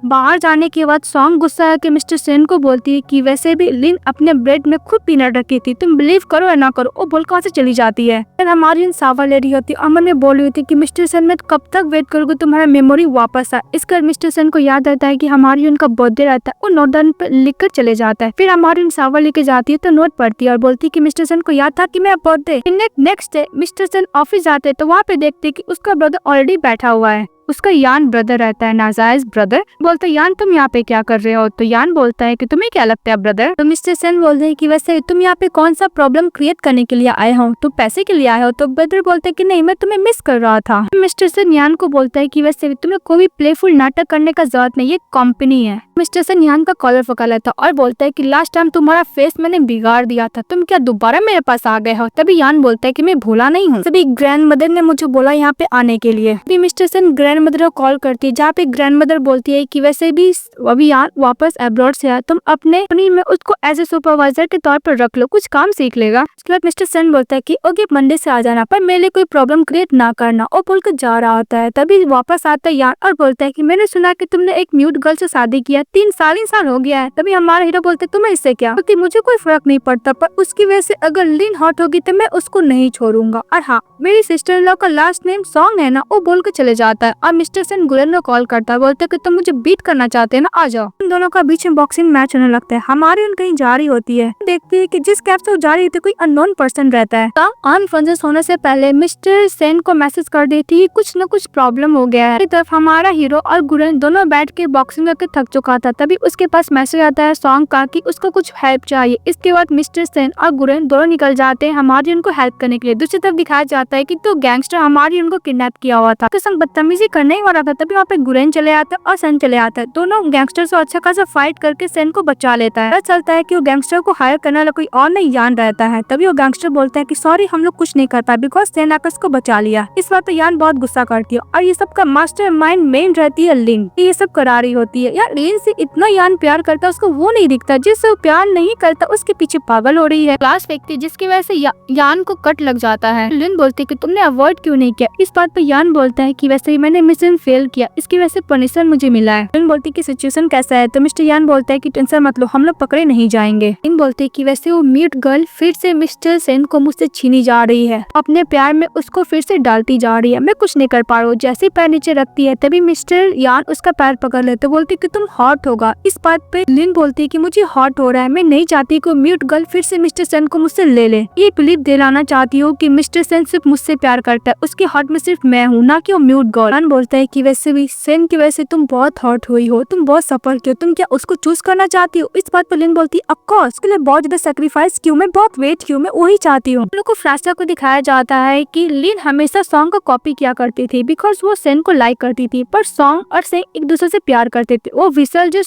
बाहर जाने के बाद सॉन्ग गुस्सा है मिस्टर सेन को बोलती है कि वैसे भी लिन अपने ब्रेड में खुद पीनट रखी थी, तुम बिलीव करो या ना करो। वो बोल कहाँ से चली जाती है। फिर हमारी सावर ले रही होती है। अमन ने बोली होती कि मिस्टर सेन मैं कब तक वेट करूंगी तुम्हारा मेमोरी वापस आए। इसका मिस्टर सेन को याद आता है कि हमारी उनका बर्थडे रहता है, वो नोट डाउन पर लिख कर चले जाता है। फिर हमारी सावर लेके जाती है तो नोट पढ़ती है और बोलती है कि मिस्टर सेन को याद था कि मेरा birthday. Next day mister Sen office जाते हैं तो वहाँ पे देखते कि उसका ब्रदर ऑलरेडी बैठा हुआ है। उसका यान ब्रदर रहता है, नाजायज ब्रदर। बोलता है यान तुम यहाँ पे क्या कर रहे हो? तो यान बोलता है कि तुम्हें क्या लगता है ब्रदर? तो मिस्टर सेन बोलते हैं कि वैसे तुम यहाँ पे कौन सा प्रॉब्लम क्रिएट करने के लिए आए हो? तुम पैसे के लिए आए हो? तो ब्रदर बोलता है कि नहीं, मैं तुम्हें मिस कर रहा था। मिस्टर सेन यान को बोलता है कि वैसे तुम्हें कोई भी प्लेफुल नाटक करने का जरूरत नहीं, ये कंपनी है। मिस्टर सेन यान का कॉलर पकड़ लेता और बोलता है कि लास्ट टाइम तुम्हारा फेस मैंने बिगाड़ दिया था, तुम क्या दोबारा मेरे पास आ गए हो? तभी यान बोलता है कि मैं भूला नहीं हूँ, तभी ग्रैंड मदर ने मुझे बोला यहाँ पे आने के लिए। अभी मिस्टर सेन ग्रैंड मदर को कॉल करती है, जहाँ पे ग्रैंड मदर बोलती है कि वैसे भी अभी यान वापस अब्रॉड से आया, तुम अपने कंपनी में उसको एज ए सुपरवाइजर के तौर पर रख लो, कुछ काम सीख लेगा। उसके बाद मिस्टर सेन बोलता है कि ओके मंडे से आ जाना, पर मेरे लिए कोई प्रॉब्लम क्रिएट ना करना, और बोलकर जा रहा होता है। तभी वापस आता है यान और बोलता है कि मैंने सुना कि तुमने एक म्यूट गर्ल से शादी किया, 3 साल हो गया है। तभी हमारा हीरो बोलते तुम्हें इससे क्या? क्योंकि मुझे कोई फर्क नहीं पड़ता, पर उसकी वजह से अगर लिन हॉट होगी तो मैं उसको नहीं छोड़ूंगा। और हाँ, मेरी सिस्टर इन लॉ का लास्ट नेम सॉन्ग है ना, वो बोल के चले जाता है। और मिस्टर सेन गुलेन को कॉल करता है, बोलते कि तुम मुझे बीट करना चाहते हैं ना, आ जाओ। इन दोनों का बीच में बॉक्सिंग मैच होने लगता है। हमारी उन कहीं जा रही होती है, देखती है कि जिस कैब से वो जा रही थी कोई अननोन पर्सन रहता है। अनकॉन्शियस होने से पहले मिस्टर सेन को मैसेज कर देती है कुछ न कुछ प्रॉब्लम हो गया है। एक तरफ हमारा हीरो और गुलेन दोनों बैठ के बॉक्सिंग करके थक चुका था, तभी उसके पास मैसेज आता है सॉन्ग का कि उसको कुछ हेल्प चाहिए। इसके बाद मिस्टर सेन और गुलेन दोनों निकल जाते हैं हमारी उनको हेल्प करने के लिए। दूसरी तरफ दिखाया जाता है कि तो गैंगस्टर हमारी उनको किडनैप किया हुआ था, उसके संग बदतमीजी करने ही वाला था। तभी वहाँ पे गुलेन चले आता है और सेन चले आता है। दोनों गैंगस्टर से अच्छा खासा फाइट करके सेन को बचा लेता है। पता चलता है कि वो गैंगस्टर को हायर करने वाला कोई और नहीं यान रहता है। तभी वो गैंगस्टर बोलता है कि सॉरी हम लोग कुछ नहीं कर पाए बिकॉज सेन आकर उसको बचा लिया। इस बात पे यान बहुत गुस्सा करती है और ये सब का मास्टरमाइंड मेन रहती है लिन, ये सब करा रही होती है। यार लिन से इतना यान प्यार करता है, उसको वो नहीं दिखता जिससे वो प्यार नहीं करता उसके पीछे पागल हो रही है। क्लास फेंकती जिसकी वजह से यान को कट लग जाता है। लिन बोलती है कि तुमने अवॉइड क्यों नहीं किया? इस बात पे यान बोलता है कि वैसे ही मैंने मिशन फेल किया, इसकी वजह से पनिशमेंट मुझे मिला है। लिन बोलती है कि सिचुएशन कैसा है? तो मिस्टर यान बोलता है कि टेंशन मत लो, हम लोग पकड़े नहीं जाएंगे। लिन बोलती है कि वैसे वो म्यूट गर्ल फिर से मिस्टर सेन को मुझसे छीनी जा रही है, अपने प्यार में उसको फिर से डालती जा रही है, मैं कुछ नहीं कर पा रहा हूँ। जैसे पैर नीचे रखती है तभी मिस्टर यान उसका पैर पकड़ लेते, बोलती कि तुम हॉट होगा। इस बात पे लिन बोलती है कि मुझे हॉट हो रहा है, मैं नहीं चाहती कि म्यूट गर्ल फिर से मिस्टर सेन को मुझसे ले ले। ये बिलीव दिलाना चाहती हूँ कि मिस्टर सेन सिर्फ मुझसे प्यार करता है, उसके हार्ट में सिर्फ मैं हूँ, ना कि वो म्यूट गर्ल। यान बोलता है कि वैसे भी सेन की वजह से तुम बहुत हॉट हुई हो, तुम बहुत सफर किए, तुम क्या उसको चूज करना चाहती हो? इस बात पर लिन बोलती है ऑफ कोर्स, उसके लिए बहुत ज्यादा सेक्रीफाइस क्यों, मैं बहुत वेट क्यों, मैं वही चाहती हूँ। लोग को फ्लैशबैक को दिखाया जाता है कि लिन हमेशा सॉन्ग को कॉपी किया करती थी बिकॉज वो सेन को लाइक करती थी, पर सॉन्ग और सेन एक दूसरे से प्यार करते थे। वो विसल जो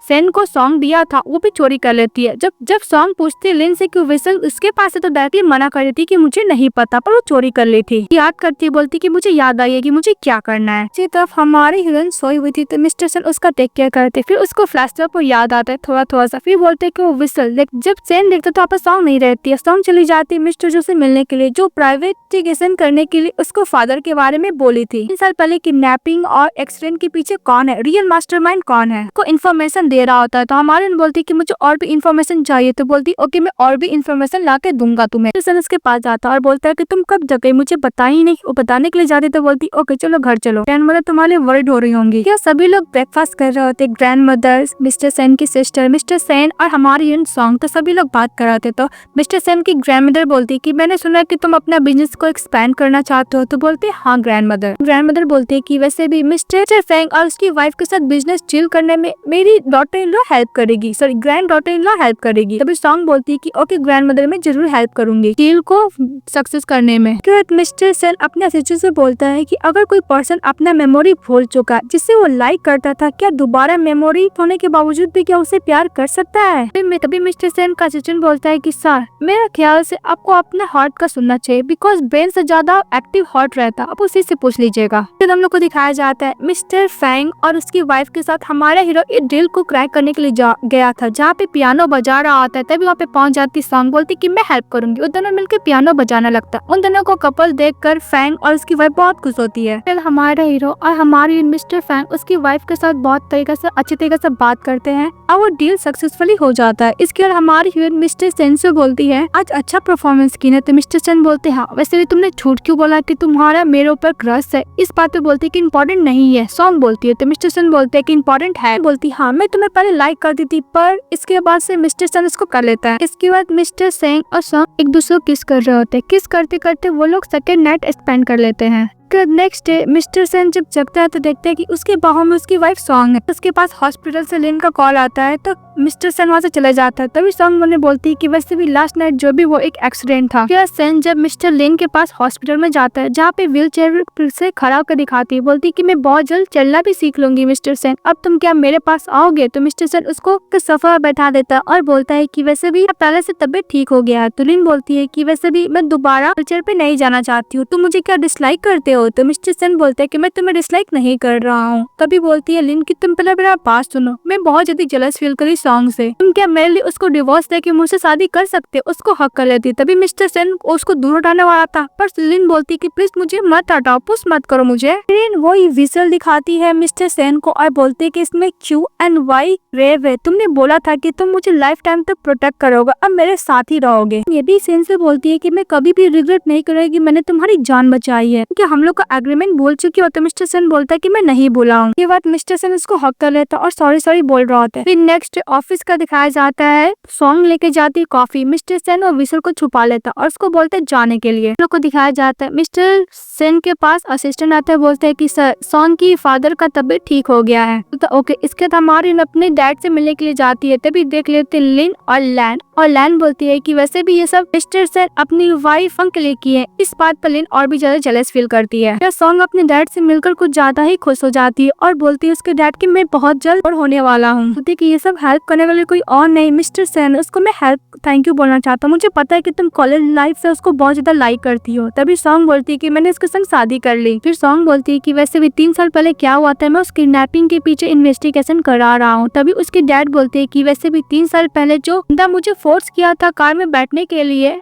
सेन को सॉन्ग दिया था वो भी चोरी कर लेती है। जब सॉन्ग पूछती है लिन से कि विसल उसके पास है तो डायरेक्टली मना कर देती कि मुझे नहीं पता, पर वो चोरी कर ली थी। याद करती बोलती कि मुझे याद आई है कि मुझे क्या करना है। इसी तरफ हमारी हीरोइन सोई हुई थी तो मिस्टर सेन उसका टेक केयर करते, फिर उसको फ्लैशबैक पर याद आता है थोड़ा थोड़ा सा, फिर बोलते कि वो विसल जब सेन देखते तो आपस सॉन्ग नहीं रहती है, सॉन्ग चली जाती है मिस्टर जो से मिलने के लिए, जो प्राइवेटिगेशन करने के लिए उसको फादर के बारे में बोली थी। 3 साल पहले किडनैपिंग और एक्सीडेंट के पीछे कौन है, रियल मास्टरमाइंड कौन है, को इन्फॉर्मेशन दे रहा होता है। तो हमारे बोलती कि मुझे और भी इन्फॉर्मेशन चाहिए, तो बोलती ओके मैं और भी इन्फॉर्मेशन ला के दूंगा तुम्हें। मिस्टर उसके पास जाता और बोलता है कि तुम कब जग गई, मुझे पता ही नहीं। वो बताने के लिए जाती तो बोलती ओके चलो घर चलो, ग्रैंड मदर तुम्हारे वर्ड हो रही होंगी। क्या सभी लोग ब्रेकफास्ट कर रहे होते, ग्रैंड मदर, मिस्टर सेन की सिस्टर, मिस्टर सेन और हमारी इन सॉन्ग, तो सभी लोग बात कर रहे थे। तो मिस्टर सेन की ग्रैंड मदर बोलती कि मैंने सुना कि तुम अपना बिजनेस को एक्सपैंड करना चाहते हो, तो बोलते हाँ ग्रैंड मदर। ग्रैंड मदर बोलती है कि वैसे भी मिस्टर फैंग और उसकी वाइफ के साथ बिजनेस डील करने में मेरी डॉटर इन लॉ हेल्प करेगी, sorry grand daughter in law help करेगी। तभी सॉन्ग बोलती है कि ओके ग्रैंड मदर मैं जरूर हेल्प करूंगी डील को सक्सेस करने में। मिस्टर सेन अपने असिस्टेंट से बोलता है कि अगर कोई पर्सन अपना मेमोरी भूल चुका जिसे वो लाइक करता था, क्या दोबारा मेमोरी होने के बावजूद भी क्या उसे प्यार कर सकता है? तभी मिस्टर सेन का असिस्टेंट बोलता है कि सर मेरा ख्याल से आपको अपना हार्ट का सुनना चाहिए बिकॉज ब्रेन से ज्यादा एक्टिव हार्ट रहता, आप उसी से पूछ लीजिएगा। फिर हम लोग को दिखाया जाता है मिस्टर फैंग और उसकी वाइफ के साथ हमारा हीरो इस डील को क्रैक करने के लिए गया था, जहाँ पे पियानो बजा रहा होता है। तभी वहाँ पे पहुंच जाती सॉन्ग, बोलती कि मैं हेल्प करूंगी। वो दोनों मिलकर पियानो बजाना लगता है। उन दोनों को कपल देखकर फैंग और उसकी वाइफ बहुत खुश होती है। फिर हमारा हीरो और हमारी मिस्टर फैंग उसकी वाइफ के साथ बहुत अच्छे तरीके से बात करते हैं और वो डील सक्सेसफुली हो जाता है। इसके बाद हमारी हीरोइन मिस्टर सेन से बोलती है आज अच्छा परफॉर्मेंस की ना, तो मिस्टर सेन बोलते हैं हाँ, वैसे भी तुमने झूठ क्यों बोला कि तुम्हारा मेरे ऊपर क्रश है? इस बात पे बोलती है कि इम्पोर्टेंट नहीं है। सॉन्ग बोलती है तो मिस्टर सेन बोलते हैं कि इम्पोर्टेंट है। बोलती हाँ मैं तुम्हें पहले लाइक करती थी, पर इसके बाद से मिस्टर सेन उसको कर लेता है। इसके बाद मिस्टर सेन और सॉन्ग एक दूसरे को किस कर रहे होते हैं। किस करते करते वो लोग सेकंड नाइट स्पेंड कर लेते हैं। उसके बाद नेक्स्ट डे मिस्टर सेन जब जगता है तो देखते हैं कि उसके बाहों में उसकी वाइफ सॉन्ग है। उसके पास हॉस्पिटल से लिन का कॉल आता है तो मिस्टर सेन वहाँ से चले जाता है। तभी सॉन्ग उन्हें बोलती है कि वैसे भी लास्ट नाइट जो भी वो एक एक्सीडेंट था। फिर सेन जब मिस्टर लिन के पास हॉस्पिटल में जाता है जहाँ पे व्हील चेयर से खड़ा होकर दिखाती है, बोलती है कि मैं बहुत जल्द चलना भी सीख लूंगी मिस्टर सेन, अब तुम क्या मेरे पास आओगे। तो मिस्टर सेन उसको सोफा बैठा देता है और बोलता है कि वैसे भी पहले से तबीयत ठीक हो गया है। तो लिन बोलती है कि वैसे भी मैं दोबारा व्हील चेयर पे नहीं जाना चाहती हूँ, तुम मुझे क्या डिसलाइक करते हो। तो मिस्टर सेन बोलते है कि मैं तुम्हें डिसलाइक नहीं कर रहा हूँ। तभी बोलती है लिन कि तुम पहले मेरा बात सुनो, मैं बहुत ज्यादा जेलस फील करी सॉन्ग से, तुम क्या मेरे लिए उसको डिवोर्स देके मुझसे शादी कर सकते, उसको हक कर लेती। तभी मिस्टर सेन उसको दूर हटाने वाला था पर लिन बोलती कि प्लीज मुझे मत हटाओ, पुश मत करो मुझे। लिन वही विजल दिखाती है मिस्टर सेन को और बोलते कि इसमें क्यू एंड वाई रेव है, तुमने बोला था कि तुम मुझे लाइफ टाइम तक प्रोटेक्ट करोगे, अब मेरे साथ ही रहोगे। ये भी सेन से बोलती है कि मैं कभी भी रिग्रेट नहीं करूंगी मैंने तुम्हारी जान बचाई है, क्योंकि हम लोग का एग्रीमेंट भूल चुकी हो। तो मिस्टर सेन बोलता है कि मैं नहीं भूला हूँ। ये बात मिस्टर सेन उसको हक कर लेता और सॉरी बोल रहा होता है। फिर नेक्स्ट ऑफिस का दिखाया जाता है, सॉन्ग लेके जाती है कॉफी, मिस्टर सेन और विसल को छुपा लेता और उसको बोलते जाने के लिए। लोग को दिखाया जाता है मिस्टर सेन के पास असिस्टेंट आता है, बोलते हैं कि सर सॉन्ग की फादर का तबीयत ठीक हो गया है। तो ओके, इसके बाद हमारी अपने डैड से मिलने के लिए जाती है। तभी देख लेते लिन और लैन, और लैन बोलती है कि वैसे भी ये सब मिस्टर सेन अपनी वाइफ के लिए किए हैं। इस बात पर लिन और भी ज्यादा जेलस फील करती है। यह सॉन्ग अपने डैड से मिलकर कुछ ज्यादा ही खुश हो जाती है और बोलती है उसके डैड की मैं बहुत जल्द होने वाला हूँ। बोलती कि ये सब हेल्प करने वाले कोई और नहीं मिस्टर सेन, उसको मैं हेल्प थैंक यू बोलना चाहता हूँ, मुझे पता है कि तुम कॉलेज लाइफ से उसको बहुत ज्यादा लाइक करती हो। तभी सॉन्ग बोलती है कि मैंने उसके संग शादी कर ली। फिर सॉन्ग बोलती है कि वैसे भी 3 साल पहले क्या हुआ था, मैं उस किडनैपिंग के पीछे इन्वेस्टिगेशन करा रहा हूँ। तभी उसके डैड बोलते हैं कि वैसे भी 3 साल पहले जो बंदा मुझे फोर्स किया था कार में बैठने के लिए,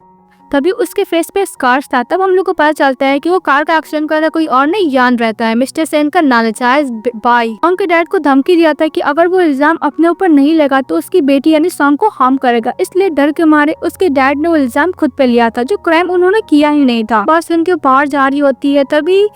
तभी उसके फेस पे स्कार्स था। तब हम लोग को पता चलता है कि वो कार का एक्सीडेंट कर रहा कोई और नहीं यान रहता है मिस्टर सेन का नाजायज भाई। उनके डैड को धमकी दिया था कि अगर वो इल्जाम अपने ऊपर नहीं लगा तो उसकी बेटी यानी सॉन्ग को हार्म करेगा, इसलिए डर के मारे उसके डैड ने वो इल्जाम खुद पे लिया था जो क्राइम उन्होंने किया ही नहीं था। बस उनके बाहर जा रही होती है तभी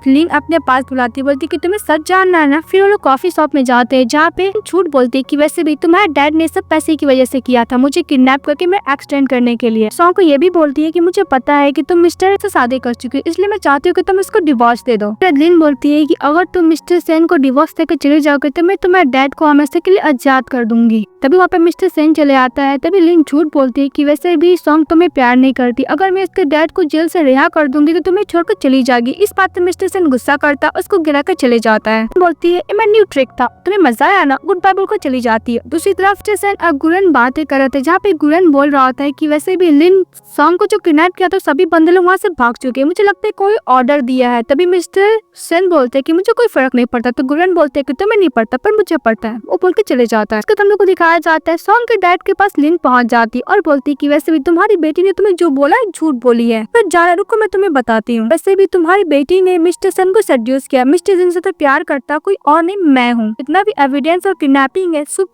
लिन अपने पास बुलाती, बोलती कि तुम्हें सच जानना है ना। फिर वो लोग कॉफी शॉप में जाते हैं जहाँ पे झूठ बोलती है कि वैसे भी तुम्हारे डैड ने सब पैसे की वजह से किया था, मुझे किडनैप करके मैं एक्सीडेंट करने के लिए। सॉन्ग को ये भी बोलती है कि मुझे पता है कि तुम मिस्टर से शादी कर चुकी हो, इसलिए मैं चाहती हूँ कि तुम इसको डिवोर्स दे दो। फिर लिन बोलती है कि अगर तुम मिस्टर सेन को डिवोर्स देकर चले जाओगे तो मैं तुम्हारे डैड को हमेशा के लिए आजाद कर दूंगी। तभी वहाँ पे मिस्टर सेन चले आता है। तभी लिन झूठ बोलती है कि वैसे भी सॉन्ग तुम्हें प्यार नहीं करती, अगर मैं इसके डैड को जेल से रिहा कर दूंगी तो तुम्हें छोड़कर चली जाएगी। इस बात पे मिस्टर सेन गुस्सा करता, उसको गिरा कर चले जाता है। बोलती है मैं न्यू ट्रिक था, तुम्हें मजा आया ना, गुड बाय बोलकर चली जाती है। दूसरी तरफ मिस्टर सेन और गुरन बातें कर रहे थे जहाँ पे गुरन बोल रहा होता है कि वैसे भी लिन सॉन्ग को जो किडनैप किया था सभी बंदे लोग वहाँ से भाग चुके हैं, मुझे लगता है कोई ऑर्डर दिया है। तभी मिस्टर सेन बोलते हैं कि मुझे कोई फर्क नहीं पड़ता। तो गुरन बोलते हैं कि तुम्हें नहीं पड़ता पर मुझे पड़ता है, वो बोल के चले जाता है। इसके हम लोग को दिखाया जाता है सॉन्ग के डैड के पास लिन पहुंच जाती और बोलती कि वैसे भी तुम्हारी बेटी ने तुम्हें जो बोला है झूठ बोली है, पर जाना रुको मैं तुम्हें बताती हूँ। वैसे भी तुम्हारी बेटी ने मिस्टर सेन को सेड्यूस किया, मिस्टर सेन से तो प्यार करता कोई और नहीं मैं हूँ, इतना भी एविडेंस और किडनैपिंग है सो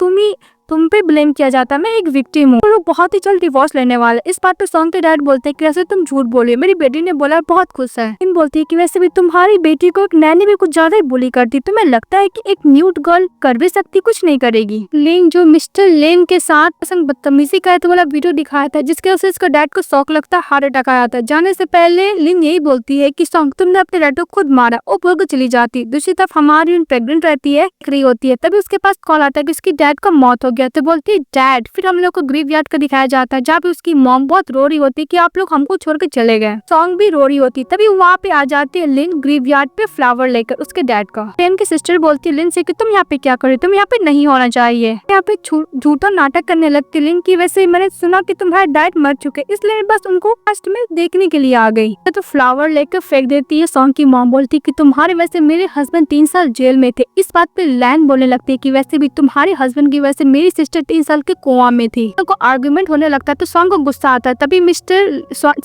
तुम पे ब्लेम किया जाता, मैं एक विक्टिम हूँ। लोग बहुत ही जल्द डिवोर्स लेने वाले। इस बात पे सॉन्ग के डैड बोलते हैं कि वैसे तुम झूठ बोली, मेरी बेटी ने बोला बहुत खुश है। इन बोलती है कि वैसे भी तुम्हारी बेटी को एक नैनी भी कुछ ज्यादा ही बुली करती, तुम्हें लगता है कि एक न्यूट गर्ल कर भी सकती, कुछ नहीं करेगी। लिन जो मिस्टर लेन के साथ बदतमीजी का वाला वीडियो दिखाया था जिसके वजह से इसका डैड को शौक लगता, हार्ट अटैक आया था। जाने से पहले लिन यही बोलती है कि सॉन्ग तुमने अपने डैड को खुद मारा, वो बोल चली जाती। दूसरी तरफ हमारी प्रेग्नेंट रहती है, होती है, तभी उसके पास कॉल आता है कि उसकी डैड का मौत हो गया। तो बोलती है डैड। फिर हम लोग को ग्रेवयार्ड का दिखाया जाता है जहाँ पे उसकी मॉम बहुत रो रही होती है कि आप लोग हमको छोड़ के चले गए। सॉन्ग भी रो रही होती, तभी वहाँ पे आ जाती है लिन ग्रेवयार्ड पे फ्लावर लेकर उसके डैड का। लिन की सिस्टर बोलती है लिन से कि तुम यहाँ पे क्या कर रही हो, तुम यहाँ पे नहीं होना चाहिए। यहाँ पे झूठा नाटक करने लगती लिन की, वैसे मैंने सुना कि तुम्हारे डैड मर चुके इसलिए बस उनको फर्स्ट में देखने के लिए आ गई। तो फ्लावर लेकर फेंक देती है। सॉन्ग की मॉम बोलती कि तुम्हारे वैसे मेरे हस्बैंड 3 साल जेल में थे। इस बात पे लैन बोलने लगती है कि वैसे भी तुम्हारे हस्बैंड की वजह से मेरी सिस्टर 3 साल के कोमा में थी। उनको आर्गुमेंट होने लगता है तो सॉन्ग को गुस्सा आता है। तभी मिस्टर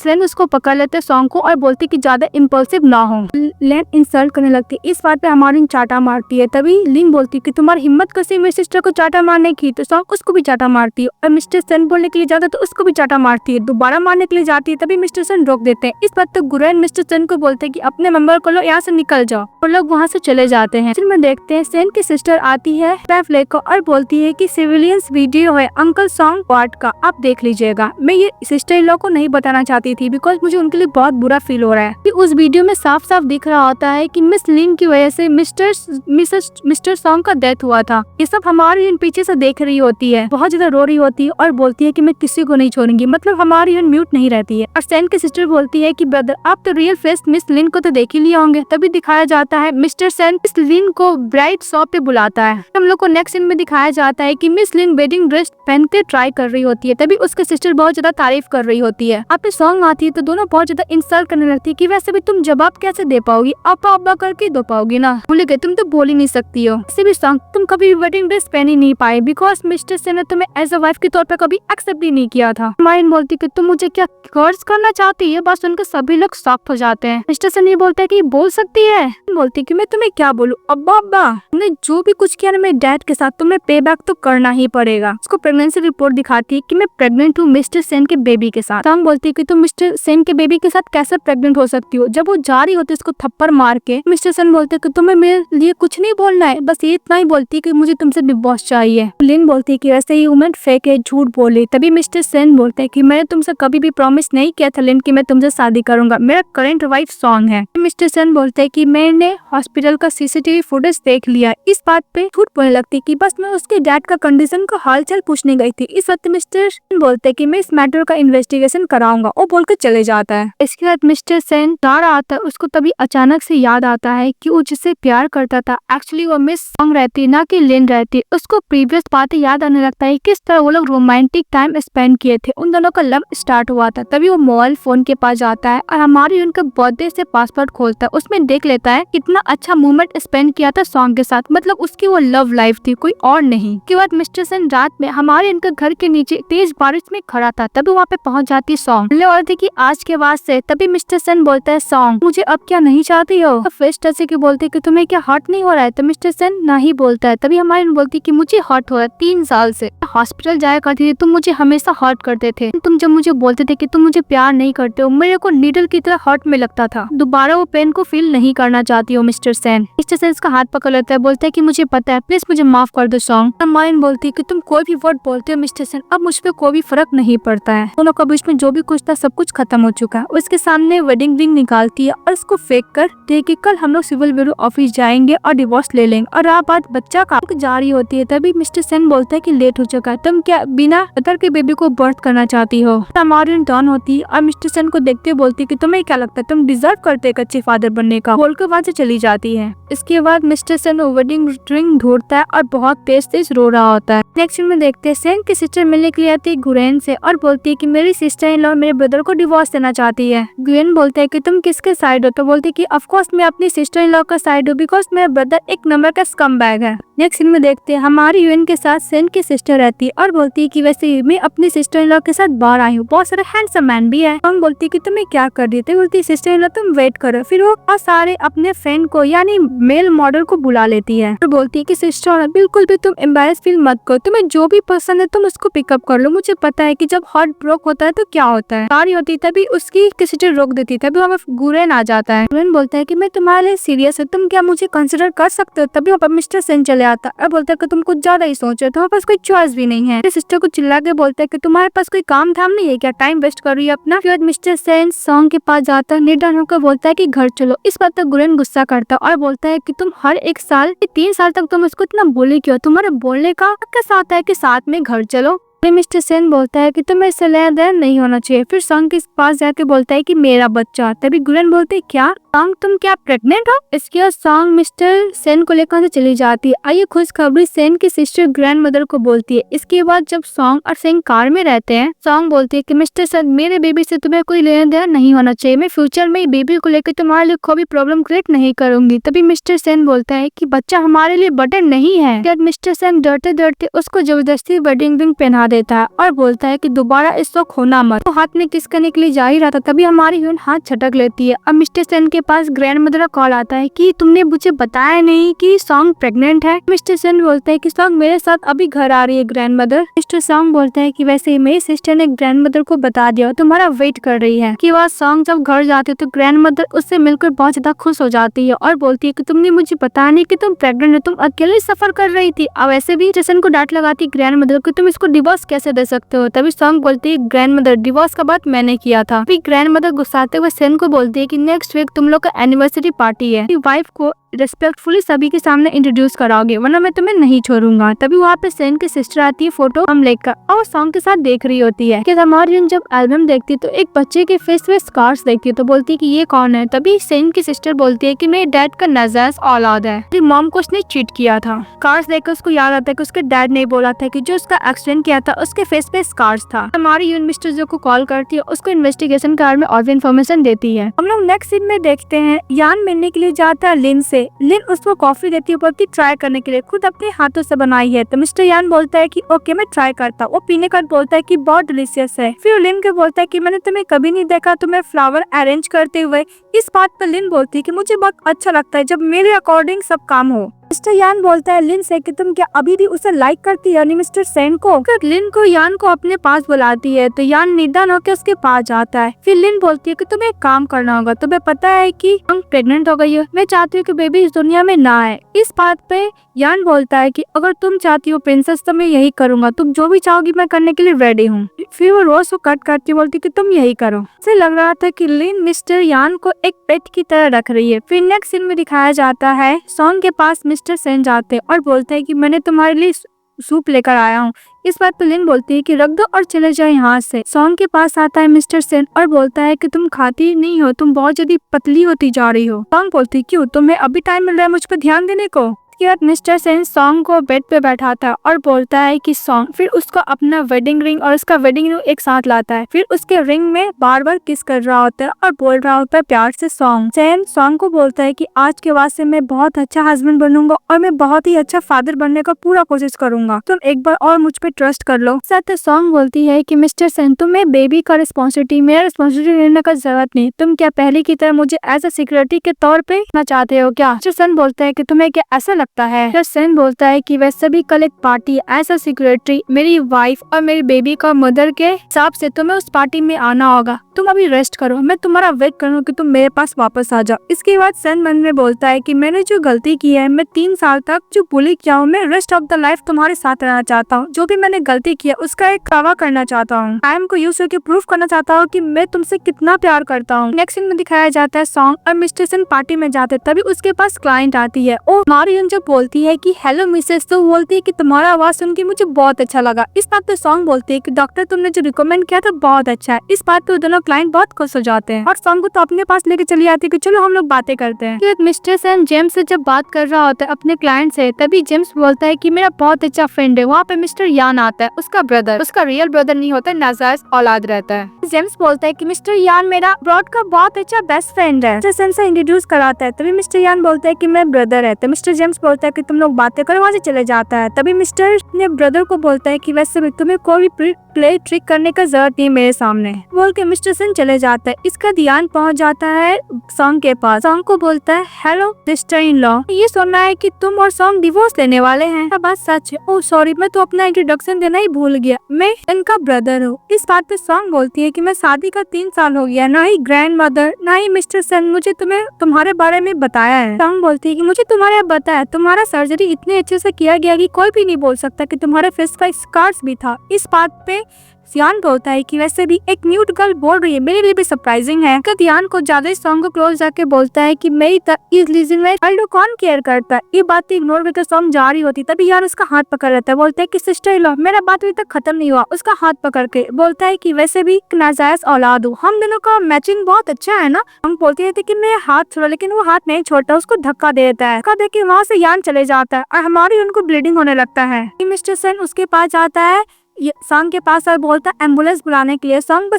लेन उसको पकड़ लेते सॉन्ग को और बोलती कि ज्यादा इम्पल्सिव ना हो। लेन इंसल्ट करने लगती है। इस बात पे हमारी चाटा मारती है। तभी लिन बोलती कि तुम्हारी हिम्मत कैसे मेरी सिस्टर को चाटा मारने की। तो सॉन्ग उसको भी चाटा मारती है और मिस्टर सन बोलने के लिए जाता तो उसको भी चाटा मारती है। दोबारा मारने के लिए जाती है तभी मिस्टर सन रोक देते हैं। इस बात तो गुरैन मिस्टर सन को बोलते हैं कि अपने मेंबर को लो, यहाँ से निकल जाओ, और लोग वहाँ से चले जाते हैं। फिर में देखते हैं सेन की सिस्टर आती है पैफ लेकर और बोलती है कि सर्विलियंस वीडियो है अंकल सॉन्ग पार्ट का, आप देख लीजिएगा। मैं ये सिस्टर इन लॉ को नहीं बताना चाहती थी बिकॉज मुझे उनके लिए बहुत बुरा फील हो रहा है कि उस वीडियो में साफ साफ दिख रहा होता है कि मिस लिन की वजह से मिस्टर सॉन्ग का डेथ हुआ था। ये सब हमारी इन पीछे से देख रही होती है, बहुत ज्यादा रो रही होती है और बोलती है कि मैं किसी को नहीं छोड़ूंगी, मतलब हमारी इन म्यूट नहीं रहती है। और सैन की सिस्टर बोलती है कि ब्रदर आप तो रियल फेस मिस लिन को तो देख ही लिए होंगे। तभी दिखाया जाता है मिस्टर सैन मिस लिन को ब्राइड शॉप पे बुलाता है। हम लोग को नेक्स्ट सीन में दिखाया जाता है कि मिस लिन वेडिंग ड्रेस पहन के ट्राई कर रही होती है। तभी उसके सिस्टर बहुत ज्यादा तारीफ कर रही होती है। आपने सॉन्ग आती है तो दोनों बहुत ज्यादा इंसल्ट करने लगती है कि वैसे भी तुम जवाब कैसे दे पाओगी, अब्बा अब्बा करके दो पाओगी ना, बोले गए तुम तो बोल ही नहीं सकती हो। ऐसे भी सॉन्ग तुम कभी भी वेडिंग ड्रेस पहन ही नहीं पाए बिकॉज मिस्टर सैन ने तुम्हें एज अ वाइफ के तौर पर कभी एक्सेप्ट ही नहीं किया था। माइन बोलती कि तुम मुझे क्या कर्ज करना चाहती है, बस उनके सभी लोग शॉक्ड हो जाते हैं। मिस्टर सैन ये बोलता है कि बोल सकती है, बोलती कि मैं तुम्हें क्या बोलूं, अब्बा अब्बा तुमने जो भी कुछ किया ना मेरे डैड के साथ, तुम्हें पे बैक तो करना ही पड़ेगा। उसको प्रेगनेंसी रिपोर्ट दिखाती है कि मैं प्रेग्नेंट हूँ मिस्टर सेन के बेबी के साथ। सॉन्ग बोलती है कि तुम मिस्टर सेन के बेबी के साथ कैसे प्रेग्नेंट हो सकती हो। जब वो जा रही होती है उसको थप्पड़ मार के, मिस्टर सेन बोलते है कि तुम्हें मेरे लिए कुछ नहीं बोलना है, बस ये इतना ही बोलती है कि मुझे तुमसे डिवोर्स चाहिए। लिन बोलती है कि वैसे ही वुमन फेक है, झूठ बोली। तभी मिस्टर सेन बोलते है कि मैंने तुमसे कभी भी प्रॉमिस नहीं किया था लिन कि मैं तुमसे शादी करूंगा, मेरा करंट वाइफ सॉन्ग है। मिस्टर सेन बोलते है कि मैंने हॉस्पिटल का सीसीटीवी फुटेज देख लिया। इस बात पे झूठ बोलने लगती कि बस मैं उसके डैड का कंडीशन का हालचाल पूछने गई थी। इस वक्त मिस्टर सेन बोलते कि मैं इस मैटर का इन्वेस्टिगेशन कराऊंगा और बोल के चले जाता है। इसके बाद मिस्टर सेन जा रहा आता है, उसको तभी अचानक से याद आता है कि वो जिससे प्यार करता था एक्चुअली वो मिस सॉन्ग रहती ना कि लिन रहती। उसको प्रीवियस बातें याद आने लगता है किस तरह वो लोग रोमांटिक टाइम स्पेंड किए थे, उन दोनों का लव स्टार्ट हुआ था। तभी वो मोबाइल फोन के पास जाता है और हमारी उनके बर्थडे से पासवर्ड खोलता है। उसमें देख लेता है कितना अच्छा मोमेंट स्पेंड किया था सॉन्ग के साथ, मतलब उसकी वो लव लाइफ थी, कोई और नहीं। के बाद मिस्टर सेन रात में हमारे इनके घर के नीचे तेज बारिश में खड़ा था। तभी वहाँ पे पहुंच जाती सॉन्ग बोलती कि आज के बाद से। तभी मिस्टर सेन बोलता है सॉन्ग मुझे अब क्या नहीं चाहती हो। फेस्ट ऐसे की बोलती कि तुम्हें क्या हर्ट नहीं हो रहा है, तो मिस्टर सेन नहीं बोलता है। तभी हमारी बोलती कि मुझे हर्ट हो रहा है, 3 साल से हॉस्पिटल जाया करती थी, तुम मुझे हमेशा हर्ट करते थे। तुम जब मुझे बोलते थे कि तुम मुझे प्यार नहीं करते हो, मेरे को नीडल की तरह हर्ट में लगता था। दोबारा वो पेन को फील नहीं करना चाहती हो मिस्टर सेन। मिस्टर सेन उसका हाथ पकड़ लेता है, बोलता है कि मुझे पता है, प्लीज मुझे माफ कर दो सॉन्ग। माइन बोलती है कि तुम कोई भी वर्ड बोलते हो मिस्टर सेन, अब मुझ पे कोई भी फर्क नहीं पड़ता है। दोनों के बीच में जो भी कुछ था सब कुछ खत्म हो चुका है। उसके सामने वेडिंग रिंग निकालती है और उसको फेंक कर देखिए कल हम लोग सिविल ब्यूरो ऑफिस जाएंगे और डिवोर्स ले लेंगे। और आप बात बच्चा का जारी होती है। तभी मिस्टर सेन बोलता है कि लेट हो चुका है, तुम क्या बिना अदर के बेबी को बर्थ करना चाहती हो। हमारी डॉन होती है और मिस्टर सेन को देखते हुए बोलती है कि तुम्हें क्या लगता है तुम डिजर्व करते एक अच्छे फादर बनने का, बोलकर वहाँ से चली जाती है। इसके बाद मिस्टर सेन वेडिंग रिंग ढूंढता है और बहुत तेज तेज रो रहा होता है। नेक्स्ट में देखते हैं सेन की सिस्टर मिलने के लिए आती है गुरेन से और बोलती है कि मेरी सिस्टर इन लॉ मेरे ब्रदर को डिवोर्स देना चाहती है। गुरेन बोलता है कि तुम किसके साइड हो, तो बोलती है कि ऑफ कोर्स मैं अपनी सिस्टर इन लॉ का साइड हूँ बिकॉज मेरा ब्रदर एक नंबर का स्कमबैग है। नेक्स्ट सीन में देखते हैं हमारी यूएन के साथ सेन की सिस्टर रहती है और बोलती है कि वैसे मैं अपनी सिस्टर इन लॉ के साथ बाहर आई हूँ, बहुत सारे हैंडसम मैन भी है। हम बोलती है कि तुम्हें क्या कर रही थी, बोलती है सिस्टर इन लॉ तुम वेट करो। फिर वो और सारे अपने फ्रेंड को यानी मेल मॉडल को बुला लेती है और बोलती है कि सिस्टर बिल्कुल भी तुम एम्बैरेस फील मत करो, तुम्हें जो भी पसंद है तुम उसको पिकअप कर लो, मुझे पता है कि जब हार्ट ब्रोक होता है तो क्या होता है। सारी होती तभी उसकी सिस्टर रोक देती, तभी हमें गुरेन आ जाता है। गुरेन बोलता है कि मैं तुम्हारे लिए सीरियस है, तुम क्या मुझे कंसिडर कर सकते हो। तभी वहाँ मिस्टर सेन चले आता है और बोलता है कि तुम कुछ ज्यादा ही सोच रहे हो, तुम्हारे पास कोई चॉइस भी नहीं है। सिस्टर को चिल्ला के बोलता है कि तुम्हारे पास कोई काम धाम नहीं है क्या, टाइम वेस्ट कर रही है अपना। फिर मिस्टर सेन सॉन्ग के पास जाता है, निर्डर होकर बोलता है कि घर चलो। इस बात तक गुरेन गुस्सा करता है और बोलता है कि तुम हर एक साल 3 साल तक तुम उसको इतना बोले क्यों, तुम्हारे बोलने का कैसा आता है कि साथ में घर चलो। मिस्टर सेन बोलता है कि तुम्हें इससे लेना देना नहीं होना चाहिए। फिर सॉन्ग के पास जाके बोलता है कि मेरा बच्चा। तभी गुरेन बोलते है क्या सॉन्ग तुम क्या प्रेग्नेंट हो। इसके बाद सॉन्ग मिस्टर सेन को लेकर चली जाती है। आइए खुशखबरी सेन की सिस्टर ग्रैंड मदर को बोलती है। इसके बाद जब सॉन्ग और सेन कार में रहते हैं, सॉन्ग बोलती है कि मिस्टर सेन मेरे बेबी से तुम्हें कोई लेना देना नहीं होना चाहिए, मैं फ्यूचर में बेबी को लेकर तुम्हारे लिए कोई भी प्रॉब्लम क्रिएट नहीं करूंगी। तभी मिस्टर सेन बोलता है कि बच्चा हमारे लिए बटन नहीं है। मिस्टर सेन डरते डरते उसको जबरदस्ती वेडिंग रिंग पहना देता है और बोलता है कि दोबारा इस वक्त खोना मत। वो हाथ में किस करने के लिए जा ही रहा था, तभी हमारी हीरोइन हाथ छटक लेती है। अब मिस्टर सेन के पास ग्रैंड मदर का कॉल आता है कि तुमने मुझे बताया नहीं कि सॉन्ग प्रेग्नेंट है। मिस्टर सेन बोलता है कि सॉन्ग मेरे साथ अभी घर आ रही है ग्रैंड मदर। मिस्टर सॉन्ग बोलता है कि वैसे मेरी सिस्टर ने ग्रैंड मदर को बता दिया, तुम्हारा वेट कर रही है। कि वह सॉन्ग जब घर जाती है तो ग्रैंड मदर उससे मिलकर बहुत ज्यादा खुश हो जाती है और बोलती है कि तुमने मुझे बताया नहीं कि तुम प्रेग्नेंट हो, तुम अकेले सफर कर रही थी। अब वैसे भी स्टेशन को डांट लगाती ग्रैंड मदर को, तुम इसको डिवोर्स कैसे दे सकते हो। तभी सॉन्ग बोलती है ग्रैंड मदर डिवोर्स का बात मैंने किया था। फिर ग्रैंड मदर गुस्साते हुए सेन को बोलती है कि नेक्स्ट वीक तुम लोग का एनिवर्सरी पार्टी है, वाइफ को रिस्पेक्टफुली सभी के सामने इंट्रोड्यूस कराओगे वरना मैं तुम्हें नहीं छोड़ूंगा। तभी वहाँ पे सेन की सिस्टर आती है फोटो हम लेकर और वो सॉन्ग के साथ देख रही होती है कि हमारी जब एल्बम देखती है तो एक बच्चे के फेस पे स्कार्स देखती है तो बोलती है कि ये कौन है। तभी सेन की सिस्टर बोलती है कि मेरे डैड का नाजायज औलाद है, मॉम को उसने चीट किया था। स्कार्स देखकर उसको याद आता है कि उसके डैड ने बोला था कि जो उसका एक्सीडेंट किया था उसके फेस पे स्कार्स था। हमारी यून मिस्टर जो को कॉल करती है, उसको इन्वेस्टिगेशन के बारे में और भी इन्फॉर्मेशन देती है। हम लोग नेक्स्ट सीन में देखते हैं यान मिलने के लिए जाता है लिन से। लिन उसको कॉफी देती है, बोलती ट्राई करने के लिए, खुद अपने हाथों से बनाई है। तो मिस्टर यान बोलता है कि ओके मैं ट्राई करता हूँ। वो पीने का बोलता है कि बहुत डिलीशियस है। फिर लिन के बोलता है कि मैंने तुम्हें कभी नहीं देखा तुम्हें फ्लावर अरेंज करते हुए। इस बात पर लिन बोलती है कि मुझे बहुत अच्छा लगता है जब मेरे अकॉर्डिंग सब काम हो। मिस्टर यान बोलता है लिन से कि तुम क्या अभी भी उसे लाइक करती है, यानी मिस्टर सेन को। फिर लिन को यान को अपने पास बुलाती है तो यान निदान होकर उसके पास जाता है। फिर लिन बोलती है कि तुम्हें एक काम करना होगा, तुम्हें पता है कि हम प्रेग्नेंट हो गई हो, मैं चाहती हूँ कि बेबी इस दुनिया में ना आए। इस बात पे यान बोलता है कि अगर तुम चाहती हो प्रिंसेस तो मैं यही करूंगा, तुम जो भी चाहोगी मैं करने के लिए रेडी हूँ। फिर वो रोज को कट करती बोलती कि तुम यही करो। उसे लग रहा था कि लिन मिस्टर यान को एक पेट की तरह रख रही है। फिर नेक्स्ट सीन में दिखाया जाता है सॉन्ग के पास मिस्टर सेन जाते और बोलते हैं कि मैंने तुम्हारे लिए सूप लेकर आया हूँ। इस बात पर लिन बोलती है कि रख दो और चले जाओ यहाँ से। सॉन्ग के पास आता है मिस्टर सेन और बोलता है कि तुम खाती नहीं हो, तुम बहुत जल्दी पतली होती जा रही हो। सॉन्ग बोलती है क्यों, तुम्हें अभी टाइम मिल रहा है मुझ पर ध्यान देने को। उसके बाद मिस्टर सेन सॉन्ग को बेड पे बैठाता है और बोलता है कि सॉन्ग, फिर उसको अपना वेडिंग रिंग और उसका वेडिंग रिंग एक साथ लाता है। फिर उसके रिंग में बार बार किस कर रहा होता है और बोल रहा होता है प्यार से सॉन्ग। सेन सॉन्ग को बोलता है कि आज के बाद से मैं बहुत अच्छा हस्बैंड बनूंगा और मैं बहुत ही अच्छा फादर बनने का पूरा कोशिश करूंगा, तुम एक बार और मुझ पे ट्रस्ट कर लो। साथ सॉन्ग बोलती है कि मिस्टर सेन तुम्हें बेबी का रिस्पॉन्सिबिलिटी मेरा रिस्पॉन्सिबिलिटी लेने का जरूरत नहीं, तुम क्या पहले की तरह मुझे एज ए सिक्योरिटी के तौर पे ना चाहते हो क्या। मिस्टर सेन बोलता है कि तुम्हें क्या ऐसा लगता है। फिर सेन बोलता है कि वैसे भी कल एक पार्टी एज अ सिक्योरिटी मेरी वाइफ और मेरी बेबी का मदर के हिसाब से तुम्हें उस पार्टी में आना होगा, तुम अभी रेस्ट करो, मैं तुम्हारा वेट करूँ कि तुम मेरे पास वापस आ जाओ। इसके बाद सेन मन में बोलता है कि मैंने जो गलती की है, मैं 3 साल तक जो बुली किया हूँ, मैं रेस्ट ऑफ द लाइफ तुम्हारे साथ रहना चाहता हूँ। जो भी मैंने गलती किया उसका एक दावा करना चाहता हूँ, टाइम को यूज करके प्रूफ करना चाहता हूँ कि मैं तुमसे कितना प्यार करता हूँ। नेक्स्ट सीन में दिखाया जाता है सॉन्ग और मिस्टर सेन पार्टी में जाते, तभी उसके पास क्लाइंट आती है। ओ मारियन जो बोलती है कि हेलो मिसेस, तो बोलती है कि तुम्हारा आवाज सुन के मुझे बहुत अच्छा लगा। इस बात पे सॉन्ग बोलती है कि डॉक्टर तुमने जो रिकमेंड किया था बहुत अच्छा है। इस बात पे दोनों क्लाइंट बहुत खुश हो जाते हैं और सॉन्ग को तो अपने पास लेके चली आती है कि चलो हम लोग बातें करते हैं। फिर मिस्टर सेन जेम्स से जब बात कर रहा होता है अपने क्लाइंट से, तभी जेम्स बोलता है कि मेरा बहुत अच्छा फ्रेंड है। वहाँ पे मिस्टर यान आता है, उसका ब्रदर, उसका रियल ब्रदर नहीं होता, नाजायज औलाद रहता है। जेम्स बोलता है कि मिस्टर यान मेरा ब्रॉड का बहुत अच्छा बेस्ट फ्रेंड है। मिस्टर सेन से इंट्रोड्यूस कराता है, तभी मिस्टर यान बोलता है कि मैं ब्रदर है। तो मिस्टर जेम्स बोलता है कि तुम लोग बातें करो, वहाँ से चले जाता है। तभी मिस्टर ने ब्रदर को बोलता है कि वैसे भी तुम्हें कोई भी प्ले ट्रिक करने का जरूरत नहीं मेरे सामने, बोल के मिस्टर सेन चले जाता है। इसका ध्यान पहुंच जाता है सॉन्ग के पास। सॉन्ग को बोलता है हेलो सिस्टर इन लॉ, ये सुनना है कि तुम और सॉन्ग डिवोर्स लेने वाले हैं। बात सच है। ओह सॉरी, मैं तो अपना इंट्रोडक्शन देना ही भूल गया, मैं इनका ब्रदर हूँ। इस बात पे सॉन्ग बोलती है कि मैं शादी का 3 साल हो गया, ना ही ग्रैंड मदर ना ही मिस्टर सेन मुझे तुम्हारे बारे में बताया है। सॉन्ग बोलती है कि मुझे तुम्हारे बताया, तुम्हारा सर्जरी इतने अच्छे से किया गया कि कोई भी नहीं बोल सकता कि तुम्हारे फेस का स्कार्स भी था। इस बात पे यान बोलता है कि वैसे भी एक म्यूट गर्ल बोल रही है, मेरे लिए भी सरप्राइजिंग है। यान को ज्यादा सॉन्ग को क्लोज जाके बोलता है कि मेरी इस रीजन में चाइल्ड कौन केयर करता है। ये बात इग्नोर करके सॉन्ग जारी होती, तभी यान उसका हाथ पकड़ लेता है। बोलता है कि सिस्टर इन लॉ, मेरा बात अभी तक खत्म नहीं हुआ। उसका हाथ पकड़ के बोलता है कि वैसे भी नाजायज औलाद हूँ, हम दोनों का मैचिंग बहुत अच्छा है ना। हम बोलती रहती कि मैं हाथ छोड़ा, लेकिन वो हाथ नहीं छोड़ता, उसको धक्का दे देता है। धक्का देके वहाँ से यान चले जाता है और हमारी उनको ब्लीडिंग होने लगता है। मिस्टर सेन उसके पास आता है सॉन्ग के पास और बोलता है एम्बुलेंस बुलाने के लिए। सॉन्ग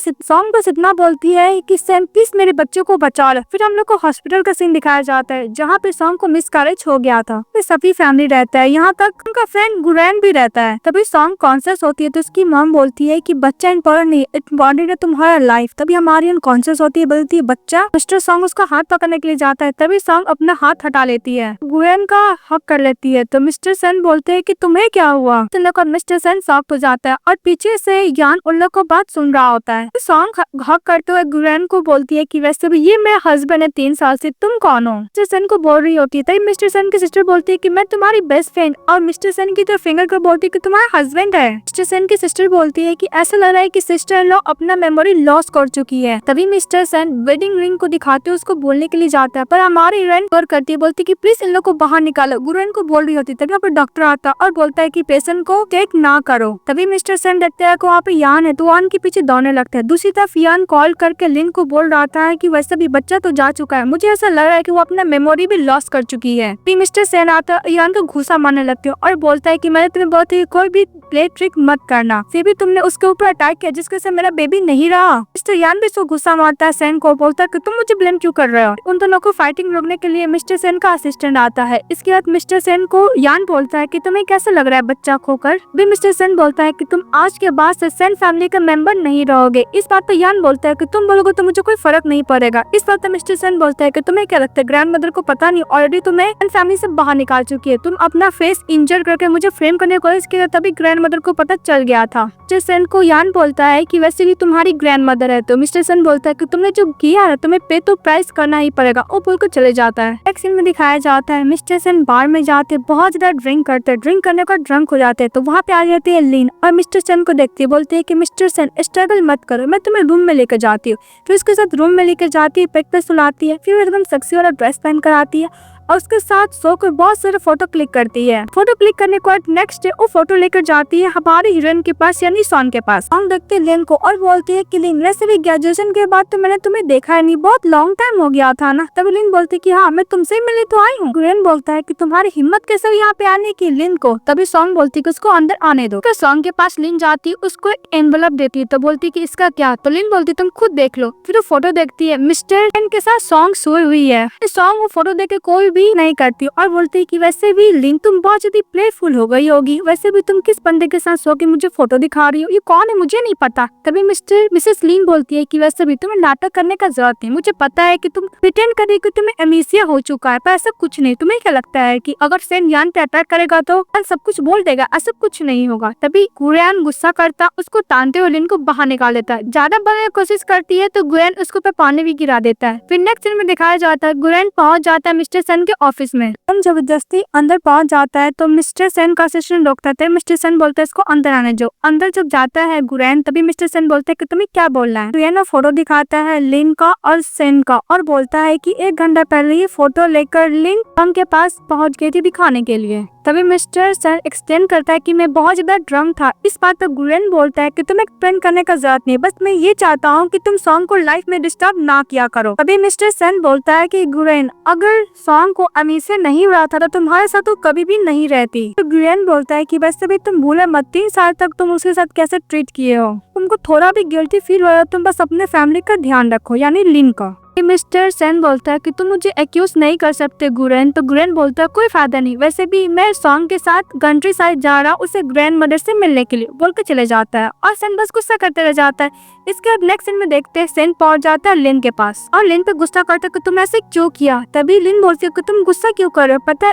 बस इतना बोलती है कि सैम प्लीज मेरे बच्चे को बचा लो। फिर हम लोग को हॉस्पिटल का सीन दिखाया जाता है जहाँ पे सॉन्ग को मिसकैरेज हो गया था। फिर सभी फैमिली रहता है, यहाँ तक उनका फ्रेंड गुरैन भी रहता है। तभी सॉन्ग कॉन्शियस होती है तो उसकी मॉम बोलती है कि बच्चा इम्पोर्टेंट नहीं, इम्पोर्टेंट है तुम्हारा लाइफ। तभी हमारी अनकॉन्शियस होती है, बोलती है बच्चा। मिस्टर सॉन्ग उसका हाथ पकड़ने के लिए जाता है, तभी सॉन्ग अपना हाथ हटा लेती है, गुरैन का हक कर लेती है। तो मिस्टर सन बोलते हैं कि तुम्हें क्या हुआ। मिस्टर सन शॉक हो जाता है और पीछे से यान उन लोग को बात सुन रहा होता है। सॉन्ग हक करते हुए गुरैन को बोलती है कि वैसे भी ये मेरा हस्बैंड है 3 साल से, तुम कौन हो। मिस्टर सन को बोल रही होती है, तभी मिस्टर सन की सिस्टर बोलती है कि मैं तुम्हारी बेस्ट फ्रेंड, और मिस्टर सन की तो फिंगर को बोलती है कि तुम्हारा हस्बैंड है। मिस्टर सन की सिस्टर बोलती है कि ऐसा लग रहा है कि सिस्टर इन लॉ अपना मेमोरी लॉस कर चुकी है। तभी मिस्टर सन वेडिंग रिंग को दिखाते हुए उसको बोलने के लिए जाता है, पर हमारी हीरोइन पर करती है, बोलती है कि प्लीज इन लोग को बाहर निकालो। गुरैन को बोल रही होती है, तभी यहाँ पर डॉक्टर आता है और बोलता है कि पेशेंट को टेक ना करो। तभी मिस्टर सन देखते हैं कि वहाँ पे यान है, तो यान के पीछे दौड़ने लगता है। दूसरी तरफ यान कॉल करके लिन को बोल रहा था कि वैसे भी बच्चा तो जा चुका है, मुझे ऐसा लग रहा है कि वो अपना मेमोरी भी लॉस कर चुकी है। फिर मिस्टर सन आता है, यान को घूसा मारने लगते हो और बोलता है कि मैंने तुम्हें बहुत ही कोई भी प्ले ट्रिक मत करना, फिर भी तुमने उसके ऊपर अटैक किया जिसके से मेरा बेबी नहीं रहा। मिस्टर यान भी उसको गुस्सा मारता है सन को, बोलता है कि तुम मुझे ब्लेम क्यों कर रहे हो। उन दोनों को फाइटिंग रोकने के लिए मिस्टर सन का असिस्टेंट आता है। इसके बाद मिस्टर सन को यान बोलता है कि तुम्हें कैसा लग रहा है बच्चा खोकर। भी मिस्टर सन बोलता है कि तुम आज के बाद से सन फैमिली का मेंबर नहीं रहोगे। इस बात पर यान बोलता है कि तुम बोलोगे तो मुझे कोई फर्क नहीं पड़ेगा। इस बात पर मिस्टर सन बोलता है कि तुम्हें क्या लगता है ग्रैंड मदर को पता नहीं ऑलरेडी तुम्हें सन फैमिली से बाहर निकाल चुकी है। तुम अपना फेस इंजर करके मुझे फ्रेम करने की कोशिश की, तभी ग्रैंड मदर को पता चल गया था। मिस्टर सन को यान बोलता है कि वैसे भी तुम्हारी ग्रैंड मदर है। तो मिस्टर सन बोलता है कि तुमने जो किया है तुम्हें पे तो प्राइस करना ही पड़ेगा। वो बोल कर चले जाता है। एक सीन में दिखाया जाता है मिस्टर सन बार में जाते बहुत ज्यादा ड्रिंक करते हैं, ड्रिंक करने का ड्रंक हो जाते हैं। तो वहाँ पे आ जाती है लिन और मिस्टर सन को देखती है, बोलती है कि मिस्टर सन स्ट्रगल मत करो, मैं तुम्हें रूम में लेकर जाती हूँ। फिर उसके साथ रूम में लेकर जाती है, बेड पे सुलाती है, फिर एकदम सेक्सी वाला ड्रेस पहन कर आती है और उसके साथ सो कर बहुत सारे फोटो क्लिक करती है। फोटो क्लिक करने के बाद नेक्स्ट डे वो फोटो लेकर जाती है हमारी हीरोइन के पास यानी सॉन्ग के पास। सॉन्ग देखते लिन को और बोलती है कि लिन वैसे भी ग्रेजुएशन के बाद तो मैंने तुम्हें देखा है नहीं, बहुत लॉन्ग टाइम हो गया था ना। तभी लिन बोलती है कि हाँ मैं तुमसे मिलने तो आई हूँ। गुरैन बोलता है कि तुम्हारी हिम्मत कैसे हुई यहाँ पे आने की लिन को। तभी सॉन्ग बोलती है कि उसको अंदर आने दो। सॉन्ग के पास लिन जाती है, उसको एक एनवेलप देती है, तो बोलती है कि इसका क्या। तो लिन बोलती है तुम खुद देख लो। फिर वो फोटो देखती है, मिस्टर के साथ सॉन्ग सोई हुई है। सॉन्ग वो फोटो देख के कोई भी नहीं करती और बोलती है कि वैसे भी लिन तुम बहुत ज्यादा प्लेफुल हो गई होगी, वैसे भी तुम किस बंदे के साथ सो के मुझे फोटो दिखा रही हो, ये कौन है मुझे नहीं पता। तभी मिसेस लिन बोलती है कि वैसे भी तुम्हें नाटक करने का जरूरत नहीं, मुझे पता है कि तुम प्रिटेंड कर रही कि तुम्हें एमनेसिया हो चुका है, पर ऐसा कुछ नहीं। तुम्हें क्या लगता है कि अगर सेन यान पे अटैक करेगा तो सब कुछ बोल देगा, ऐसा कुछ नहीं होगा। तभी गुरैन गुस्सा करता उसको तानते हुए लिन को बाहर निकाल देता है। ज्यादा बनने की कोशिश करती है तो गुरैन उसको पे पानी भी गिरा देता है। फिर नेक्स्ट सीन में दिखाया जाता है गुरैन पहुंच जाता है मिस्टर सन के ऑफिस में। जबरदस्ती अंदर पहुंच जाता है तो मिस्टर सन का असिस्टेंट रोकता है। मिस्टर सन बोलता है इसको अंदर आने दो। अंदर जब जाता है गुरैन तभी मिस्टर सन बोलता है कि तुम्हें क्या बोलना है। गुरैन फोटो दिखाता है लिन का और सन का और बोलता है कि 1 घंटा पहले ये फोटो लेकर लिन सॉन्ग के पास पहुंच गई थी दिखाने के लिए। तभी मिस्टर सन एक्सप्लेन करता है कि मैं बहुत ज्यादा ड्रंक था। इस बात पर गुरैन बोलता है कि तुम्हें एक्सप्लेन करने का जरूरत नहीं, बस मैं ये चाहता हूँ कि तुम सॉन्ग को लाइफ में डिस्टर्ब ना किया करो। तभी मिस्टर सन बोलता है कि गुरैन अगर सॉन्ग को अमीर से नहीं रहा था तो तुम्हारे साथ तो कभी भी नहीं रहती। तो गुरैन बोलता है कि वैसे भी तुम भूले मत 3 साल तक तुम उसके साथ कैसे ट्रीट किए हो, तुमको थोड़ा भी गिल्टी फील हो रहा है, तुम बस अपने फैमिली का ध्यान रखो यानी लिन का। मिस्टर सन बोलता है कि तुम मुझे एक्यूज नहीं कर सकते गुरैन। तो गुरैन बोलता है कोई फायदा नहीं, वैसे भी मैं सॉन्ग के साथ कंट्री साइड जा रहा उसे ग्रैंड मदर से मिलने के लिए बोल के चले जाता है और सन बस गुस्सा करते रह जाता है। इसके बाद नेक्स्ट सीन में देखते हैं सन पहुंच जाता है लिन के पास और लिन पे गुस्सा करता है कि तुम ऐसे क्यों किया। तभी लिन बोलती है कि तुम गुस्सा क्यों कर रहे हो, पता है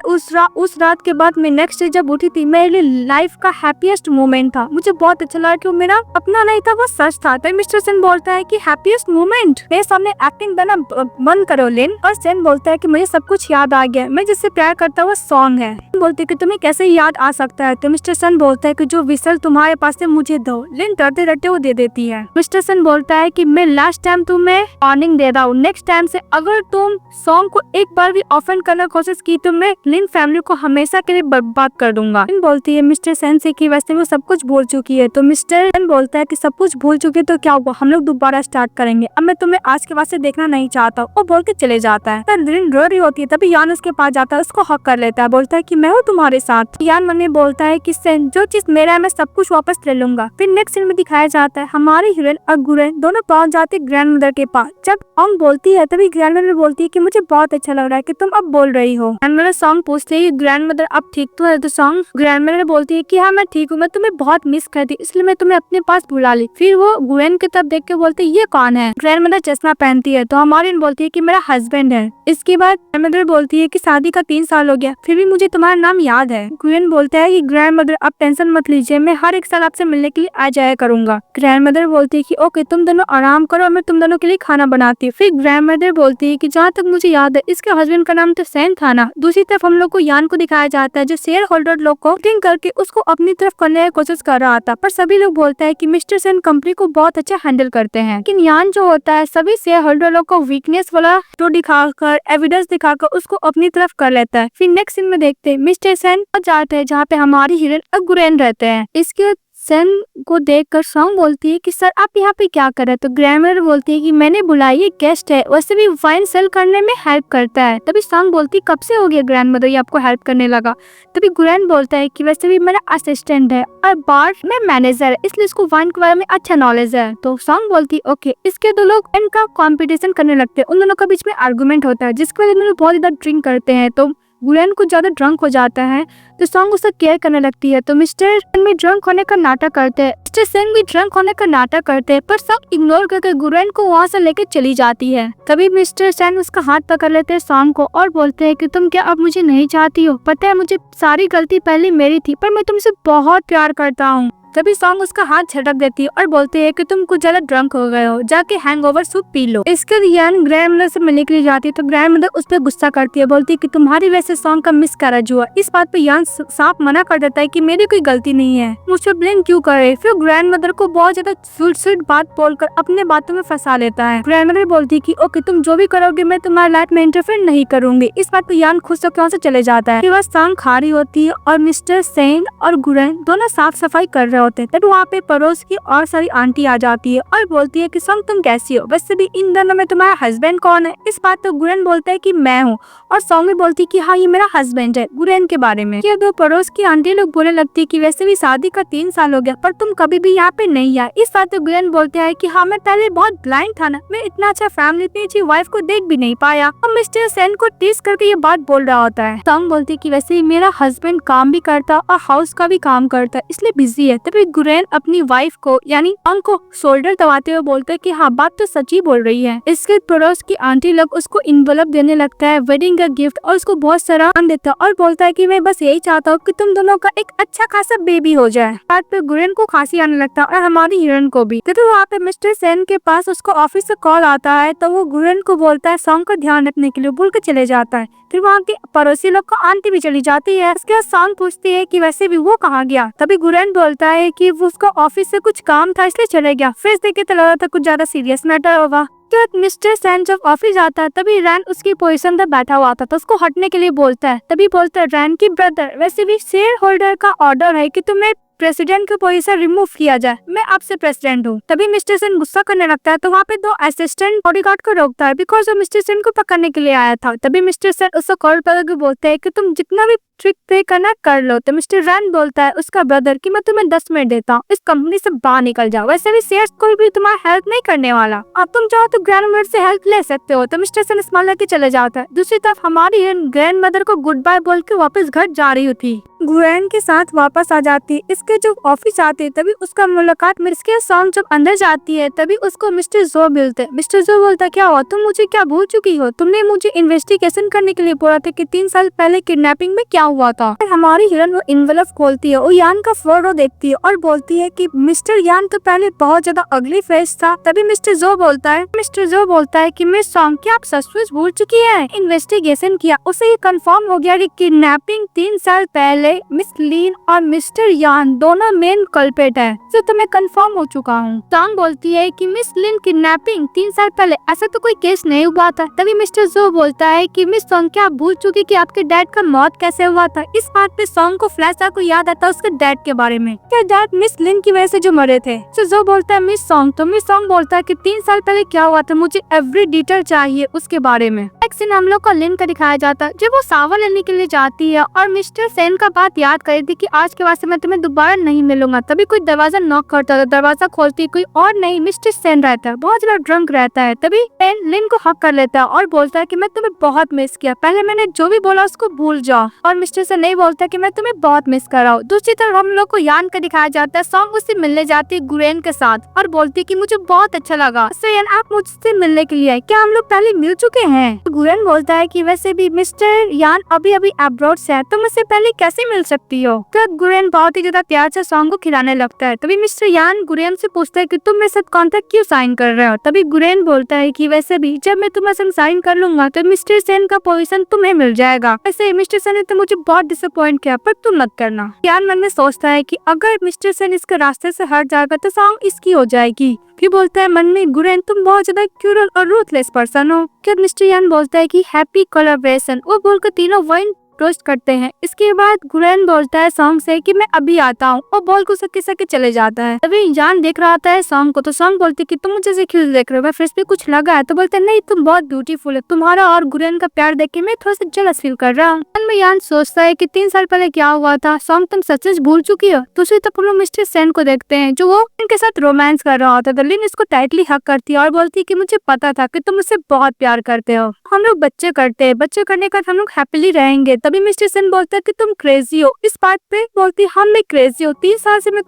उस रात के बाद मैं नेक्स्ट डे जब उठी थी मेरे लाइफ का हैप्पीएस्ट मोमेंट था, मुझे बहुत अच्छा लगा कि वो मेरा अपना नहीं था वो सच था। तभी मिस्टर सन बोलता है कि हैप्पीएस्ट मोमेंट, मेरे सामने एक्टिंग देना बंद करो लिन। और सन बोलता है कि मुझे सब कुछ याद आ गया, मैं जिससे प्यार करता हूँ वो सॉन्ग है। बोलती है कि तुम्हें कैसे याद आ सकता है। तो मिस्टर सन बोलता है कि जो विसल तुम्हारे पास है मुझे दो। लिन डरते डरते वो दे देती है। मिस्टर सन बोलता है कि मैं लास्ट टाइम तुम्हें वार्निंग दे रहा हूँ, नेक्स्ट टाइम से अगर तुम सॉन्ग को एक बार भी ऑफेंड करने की कोशिश की तो मैं लिन फैमिली को हमेशा के लिए बर्बाद कर दूंगा। लिन बोलती है मिस्टर सन से कि वैसे वो सब कुछ भूल चुकी है। तो मिस्टर सन बोलता है कि सब कुछ भूल चुकी है तो क्या हुआ, हम लोग दोबारा स्टार्ट करेंगे, अब मैं तुम्हें आज के बाद से देखना नहीं चाहता। वो बोल के चले जाता है। लिन रो रही होती है तभी यान उसके पास जाता है, उसको हक कर लेता है, बोलता है कि मैं हूँ तुम्हारे साथ। यान मन में बोलता है कि सेन जो चीज मेरा है मैं सब कुछ वापस ले लूंगा। फिर नेक्स्ट सीन में दिखाया जाता है हमारे हीरोइन और गुरेन दोनों पहुंच जाते ग्रैंड मदर के पास। जब ऑंग बोलती है तभी ग्रैंड मदर बोलती है कि मुझे बहुत अच्छा लग रहा है कि तुम अब बोल रही हो। ग्रैंड मदर सॉन्ग पूछते है ग्रैंड मदर अब ठीक तो है? तो सॉन्ग ग्रैंड मदर बोलती है कि हाँ मैं ठीक हूँ, मैं तुम्हें बहुत मिस करती इसलिए मैं तुम्हें अपने पास बुला ली। फिर वो गुरेन की तरफ देख के बोलती है ये कौन है? ग्रैंड मदर चश्मा पहनती है तो हमारी बोलती है कि मेरा हस्बैंड है। इसके बाद ग्रैंड मदर बोलती है कि शादी का 3 साल हो गया फिर भी मुझे तुम्हारा नाम याद है। गुरेन बोलता है कि ग्रैंड मदर आप टेंशन मत लीजिए, मैं हर एक साल आपसे मिलने के लिए आ जाया करूंगा। ग्रैंड मदर बोलती है कि ओके तुम दोनों आराम करो, मैं तुम दोनों के लिए खाना बनाती हूँ। फिर ग्रैंड मदर बोलती है कि जहाँ तक मुझे याद है इसके हस्बैंड का नाम तो सैन था ना। दूसरी तरफ हम लोग को यान को दिखाया जाता है जो शेयर होल्डर लोग को मीटिंग करके उसको अपनी तरफ करने की कोशिश कर रहा था, पर सभी लोग बोलते हैं कि मिस्टर सैन कंपनी को बहुत अच्छा हैंडल करते हैं। लेकिन यान जो होता है सभी शेयर होल्डर लोग को वीकनेस वाला तो दिखाकर एविडेंस दिखाकर उसको अपनी तरफ कर लेता है। फिर नेक्स्ट सीन में देखते हैं मिस्टर सैन जाते हैं जहाँ पे हमारी हीरोइन और गुरेन रहते हैं। इसके सैन को देखकर सॉन्ग बोलती है कि सर आप यहाँ पे क्या कर रहे हैं? तो ग्रैंड मदर बोलती है कि मैंने बुलाई, ये गेस्ट है, वैसे भी वाइन सेल करने में हेल्प करता है। तभी सॉन्ग बोलती है कब से हो गया ग्रैंड मदर ये आपको हेल्प करने लगा? तभी गुरेन बोलता है कि वैसे भी मेरा असिस्टेंट है और बार में मैनेजर है इसलिए इसको वाइन के बारे में अच्छा नॉलेज है। तो सॉन्ग बोलती है ओके। इसके दो लोग इनका कॉम्पिटिशन करने लगते हैं, उन दोनों के बीच में आर्गुमेंट होता है जिसकी वजह से बहुत ज्यादा ड्रिंक करते हैं। तो गुरेन कुछ ज्यादा ड्रंक हो जाता है तो सॉन्ग उसका केयर करने लगती है। तो मिस्टर सेन भी ड्रंक होने का नाटक करते हैं, मिस्टर सेन भी ड्रंक होने का नाटक करते हैं, पर सॉन्ग इग्नोर करके गुरेन को वहाँ से लेके चली जाती है। तभी मिस्टर सेन उसका हाथ पकड़ लेते हैं सॉन्ग को और बोलते हैं कि तुम क्या अब मुझे नहीं चाहती हो? पता है मुझे सारी गलती पहले मेरी थी पर मैं तुमसे बहुत प्यार करता हूँ। तभी सॉन्ग उसका हाथ झटक देती है और बोलते हैं कि तुम कुछ ज्यादा ड्रंक हो गए हो, जाके हैंगओवर सूप पी लो। इसके बाद यान ग्रैंड मदर से मिलने के लिए जाती है तो ग्रैंड मदर उस पर गुस्सा करती है, बोलती है कि तुम्हारी वजह से सॉन्ग का मिसकैरेज हुआ। इस बात पे यान साफ मना कर देता है कि मेरी कोई गलती नहीं है, मुझे ब्लेम क्यों करे। फिर ग्रैंड मदर को बहुत ज्यादा स्वीट बात बोलकर अपने बातों में फंसा लेता है। ग्रैंड मदर बोलती है कि ओके तुम जो भी करोगे मैं तुम्हारी लाइफ में इंटरफेयर नहीं करूंगी। इस बात पे यान खुश होकर वहाँ से चले जाता है। फिर वह सॉन्ग खा रही होती है और मिस्टर सेन और गुरेन दोनों साफ सफाई कर रहे होते हैं। तब वहाँ पे पड़ोस की और सारी आंटी आ जाती है और बोलती है कि सॉन्ग तुम कैसी हो? वैसे भी इन दोनों में तुम्हारा हस्बैंड कौन है? इस बात तो गुरेन बोलता है कि मैं हूँ और सॉन्ग भी बोलती है कि हाँ ये मेरा हस्बैंड है गुरेन के बारे में। ये दो पड़ोस की आंटी लोग बोलने लगती है कि वैसे भी शादी का 3 साल हो गया पर तुम कभी भी यहाँ पे नहीं आए। इस बात पे गुरेन बोलते हैं कि हाँ मैं पहले बहुत ब्लाइंड था ना, मैं इतना अच्छा फैमिली इतनी अच्छी वाइफ को देख भी नहीं पाया। और मिस्टर सेन को टीज करके ये बात बोल रहा होता है। सॉन्ग बोलती है कि वैसे ही मेरा हस्बैंड काम भी करता और हाउस का भी काम करता इसलिए बिजी है। तभी गुरेन अपनी वाइफ को यानी अंक को शोल्डर दबाते हुए बोलते हैं कि हाँ बात तो सच ही बोल रही है। इसके पड़ोस की आंटी लोग उसको इन्वेलप देने लगता है वेडिंग का गिफ्ट और उसको बहुत सारा दान देता है और बोलता है कि मैं बस यही चाहता हूँ कि तुम दोनों का एक अच्छा खासा बेबी हो जाए। बात पे गुरेन को खांसी आने लगता है और हमारी हीरोइन को भी। तो वहाँ पे मिस्टर सेन के पास उसको ऑफिस से कॉल आता है तो वो गुरेन को बोलता है सॉन्ग का ध्यान रखने के लिए, बोल के चले जाता है। फिर वहाँ के पड़ोसी लोग को आंटी भी चली जाती है। उसके बाद सॉन्ग पूछती है कि वैसे भी वो कहाँ गया? तभी गुरेन बोलता है कि वो उसका ऑफिस से कुछ काम था इसलिए चले गया। फेस देख के तो लगा था कुछ ज्यादा सीरियस मैटर होगा। तो मिस्टर सेन जब ऑफिस आता है तभी रैन उसकी पोजीशन पर बैठा हुआ था तो उसको हटने के लिए बोलता है। तभी बोलता है रैन की ब्रदर वैसे भी शेयर होल्डर का ऑर्डर है कि तुम्हें प्रेसिडेंट की पोजीशन रिमूव किया जाए, मैं आपसे प्रेसिडेंट हूँ। तभी मिस्टर सेन गुस्सा करने लगता है तो वहाँ पे 2 असिस्टेंट बॉडीगार्ड को रोकता है बिकॉज वो मिस्टर सेन को पकड़ने के लिए आया था। तभी मिस्टर सेन उसको कॉल करके बोलते हैं कि तुम जितना भी ट्रिक पे करना कर लो। तो मिस्टर रैन बोलता है उसका ब्रदर कि मैं तुम्हें 10 मिनट देता हूँ, इस कंपनी से बाहर निकल जाओ, वैसे भी शेयर्स कोई भी तुम्हारा हेल्प नहीं करने वाला, अब तुम चाहो तो ग्रैंड मदर से हेल्प ले सकते हो। तो मिस्टर सेन स्माइल करके चले जाता है। दूसरी तरफ हमारी ग्रैंड मदर को गुड बाय बोल के वापस घर जा रही थी, गुरेन के साथ वापस आ जाती है। इसके जब ऑफिस आते हैं तभी उसका मुलाकात मिस्टर सॉन्ग जब अंदर जाती है तभी उसको मिस्टर जो मिलते। मिस्टर जो बोलता क्या हुआ, तुम मुझे क्या भूल चुकी हो? तुमने मुझे इन्वेस्टिगेशन करने के लिए बोला था कि 3 साल पहले किडनैपिंग में क्या हुआ था। हमारी हीरोइन वो इन्वेलप खोलती है, वो यान का फोटो देखती है और बोलती है कि मिस्टर यान तो पहले बहुत ज्यादा अगली फेस था। तभी मिस्टर जो बोलता है कि मिस सॉन्ग क्या आप सचमुच भूल चुकी है? इन्वेस्टिगेशन किया, उसे ये कंफर्म हो गया कि किडनैपिंग 3 साल पहले मिस लिन और मिस्टर यान दोनों मेन कल्प्रेट है, तो मैं कंफर्म हो चुका हूँ। सॉन्ग बोलती है कि मिस लिन किडनैपिंग 3 साल पहले ऐसा तो कोई केस नहीं हुआ था। तभी मिस्टर जो बोलता है कि मिस सॉन्ग क्या आप भूल चुकी कि आपके डैड का मौत कैसे हुआ था। इस बात पे सॉन्ग को फ्लैशबैक को याद आता है उसके डैड के बारे में, क्या डैड मिस लिन की वजह से जो मरे थे। तो जो बोलता है मिस सॉन्ग, तो मिस सॉन्ग बोलता है कि 3 साल पहले क्या हुआ था, मुझे एवरी डिटेल चाहिए उसके बारे में। एक सीन हम लोग को लिन का दिखाया जाता है जब वो सावर लेने के लिए जाती है और मिस्टर सेन का बात याद कर थी कि आज के बाद से मैं तुम्हें दोबारा नहीं मिलूंगा। तभी कोई दरवाजा नॉक करता है, दरवाजा खोलती कोई और नहीं मिस्टर सेन रहता है, बहुत ज्यादा ड्रंक रहता है। तभी सेन लिन को हक कर लेता है और बोलता है कि मैं तुम्हें बहुत मिस किया, पहले मैंने जो भी बोला उसको भूल जाओ। और मिस्टर सेन नहीं बोलता कि मैं तुम्हें बहुत मिस कर रहा हूँ। दूसरी तरफ हम लोग को यान का दिखाया जाता है, सॉन्ग उससे मिलने जाती है गुरेन के साथ और बोलती है कि मुझे बहुत अच्छा लगा सेन आप मुझसे मिलने के लिए आए, क्या हम लोग पहले मिल चुके हैं। तो गुरेन बोलता है कि वैसे भी मिस्टर यान अभी अभी अब्रॉड से है, तुम मुझसे पहले कैसे मिल सकती हो। तो गुरेन बहुत ही ज्यादा प्यार से सॉन्ग को खिलाने लगता है। तभी मिस्टर यान गुरेन से पूछता है कि तुम मेरे साथ कॉन्ट्रैक्ट क्यों साइन कर रहे हो। तभी गुरेन बोलता है कि वैसे भी जब मैं तुम्हारे संग साइन कर लूंगा तो मिस्टर सेन का पोजीशन तुम्हें मिल जाएगा। वैसे मिस्टर सेन ने तो मुझे बहुत डिसअपॉइंट किया, पर तुम मत करना। यान मन में सोचता है कि अगर मिस्टर सेन इसके रास्ते से हट जाएगा तो सॉन्ग इसकी हो जाएगी। फिर बोलता है मन में गुरेन तुम बहुत ज्यादा क्रूरल और रूथलेस पर्सन हो। क्या मिस्टर यान बोलता है कि हैप्पी कोलैबोरेशन, वो बोलकर तीनों वाइन टोस्ट करते हैं। इसके बाद गुरेन बोलता है सॉन्ग से कि मैं अभी आता हूँ और बोल को सके सके चले जाता है। तभी यान देख रहा था सॉन्ग को, तो सॉन्ग बोलती कि तुम मुझे खिल देख रहे हो, मैं फेस पे कुछ लगा है। तो बोलते नहीं तुम बहुत ब्यूटीफुल है, तुम्हारा और गुरेन का प्यार देख के मैं थोड़ा सा जेलस फील कर रहा हूँ। यान सोचता है कि 3 साल पहले क्या हुआ था, सॉन्ग तुम सच भूल चुकी हो। दूसरी तरफ हम लोग मिस्टर सेन को देखते हैं जो वो इनके साथ रोमांस कर रहा होता है। लिन इसको टाइटली हक करती है और बोलती है कि मुझे पता था कि तुम मुझसे बहुत प्यार करते हो, हम लोग बच्चे करते हैं, बच्चे करने का हम लोग हैप्पीली रहेंगे। तभी मिस्टर सेन बोलता है कि तुम क्रेजी हो। इस बात पे बोलती हम मैं क्रेजी हो, 3 साल से मैं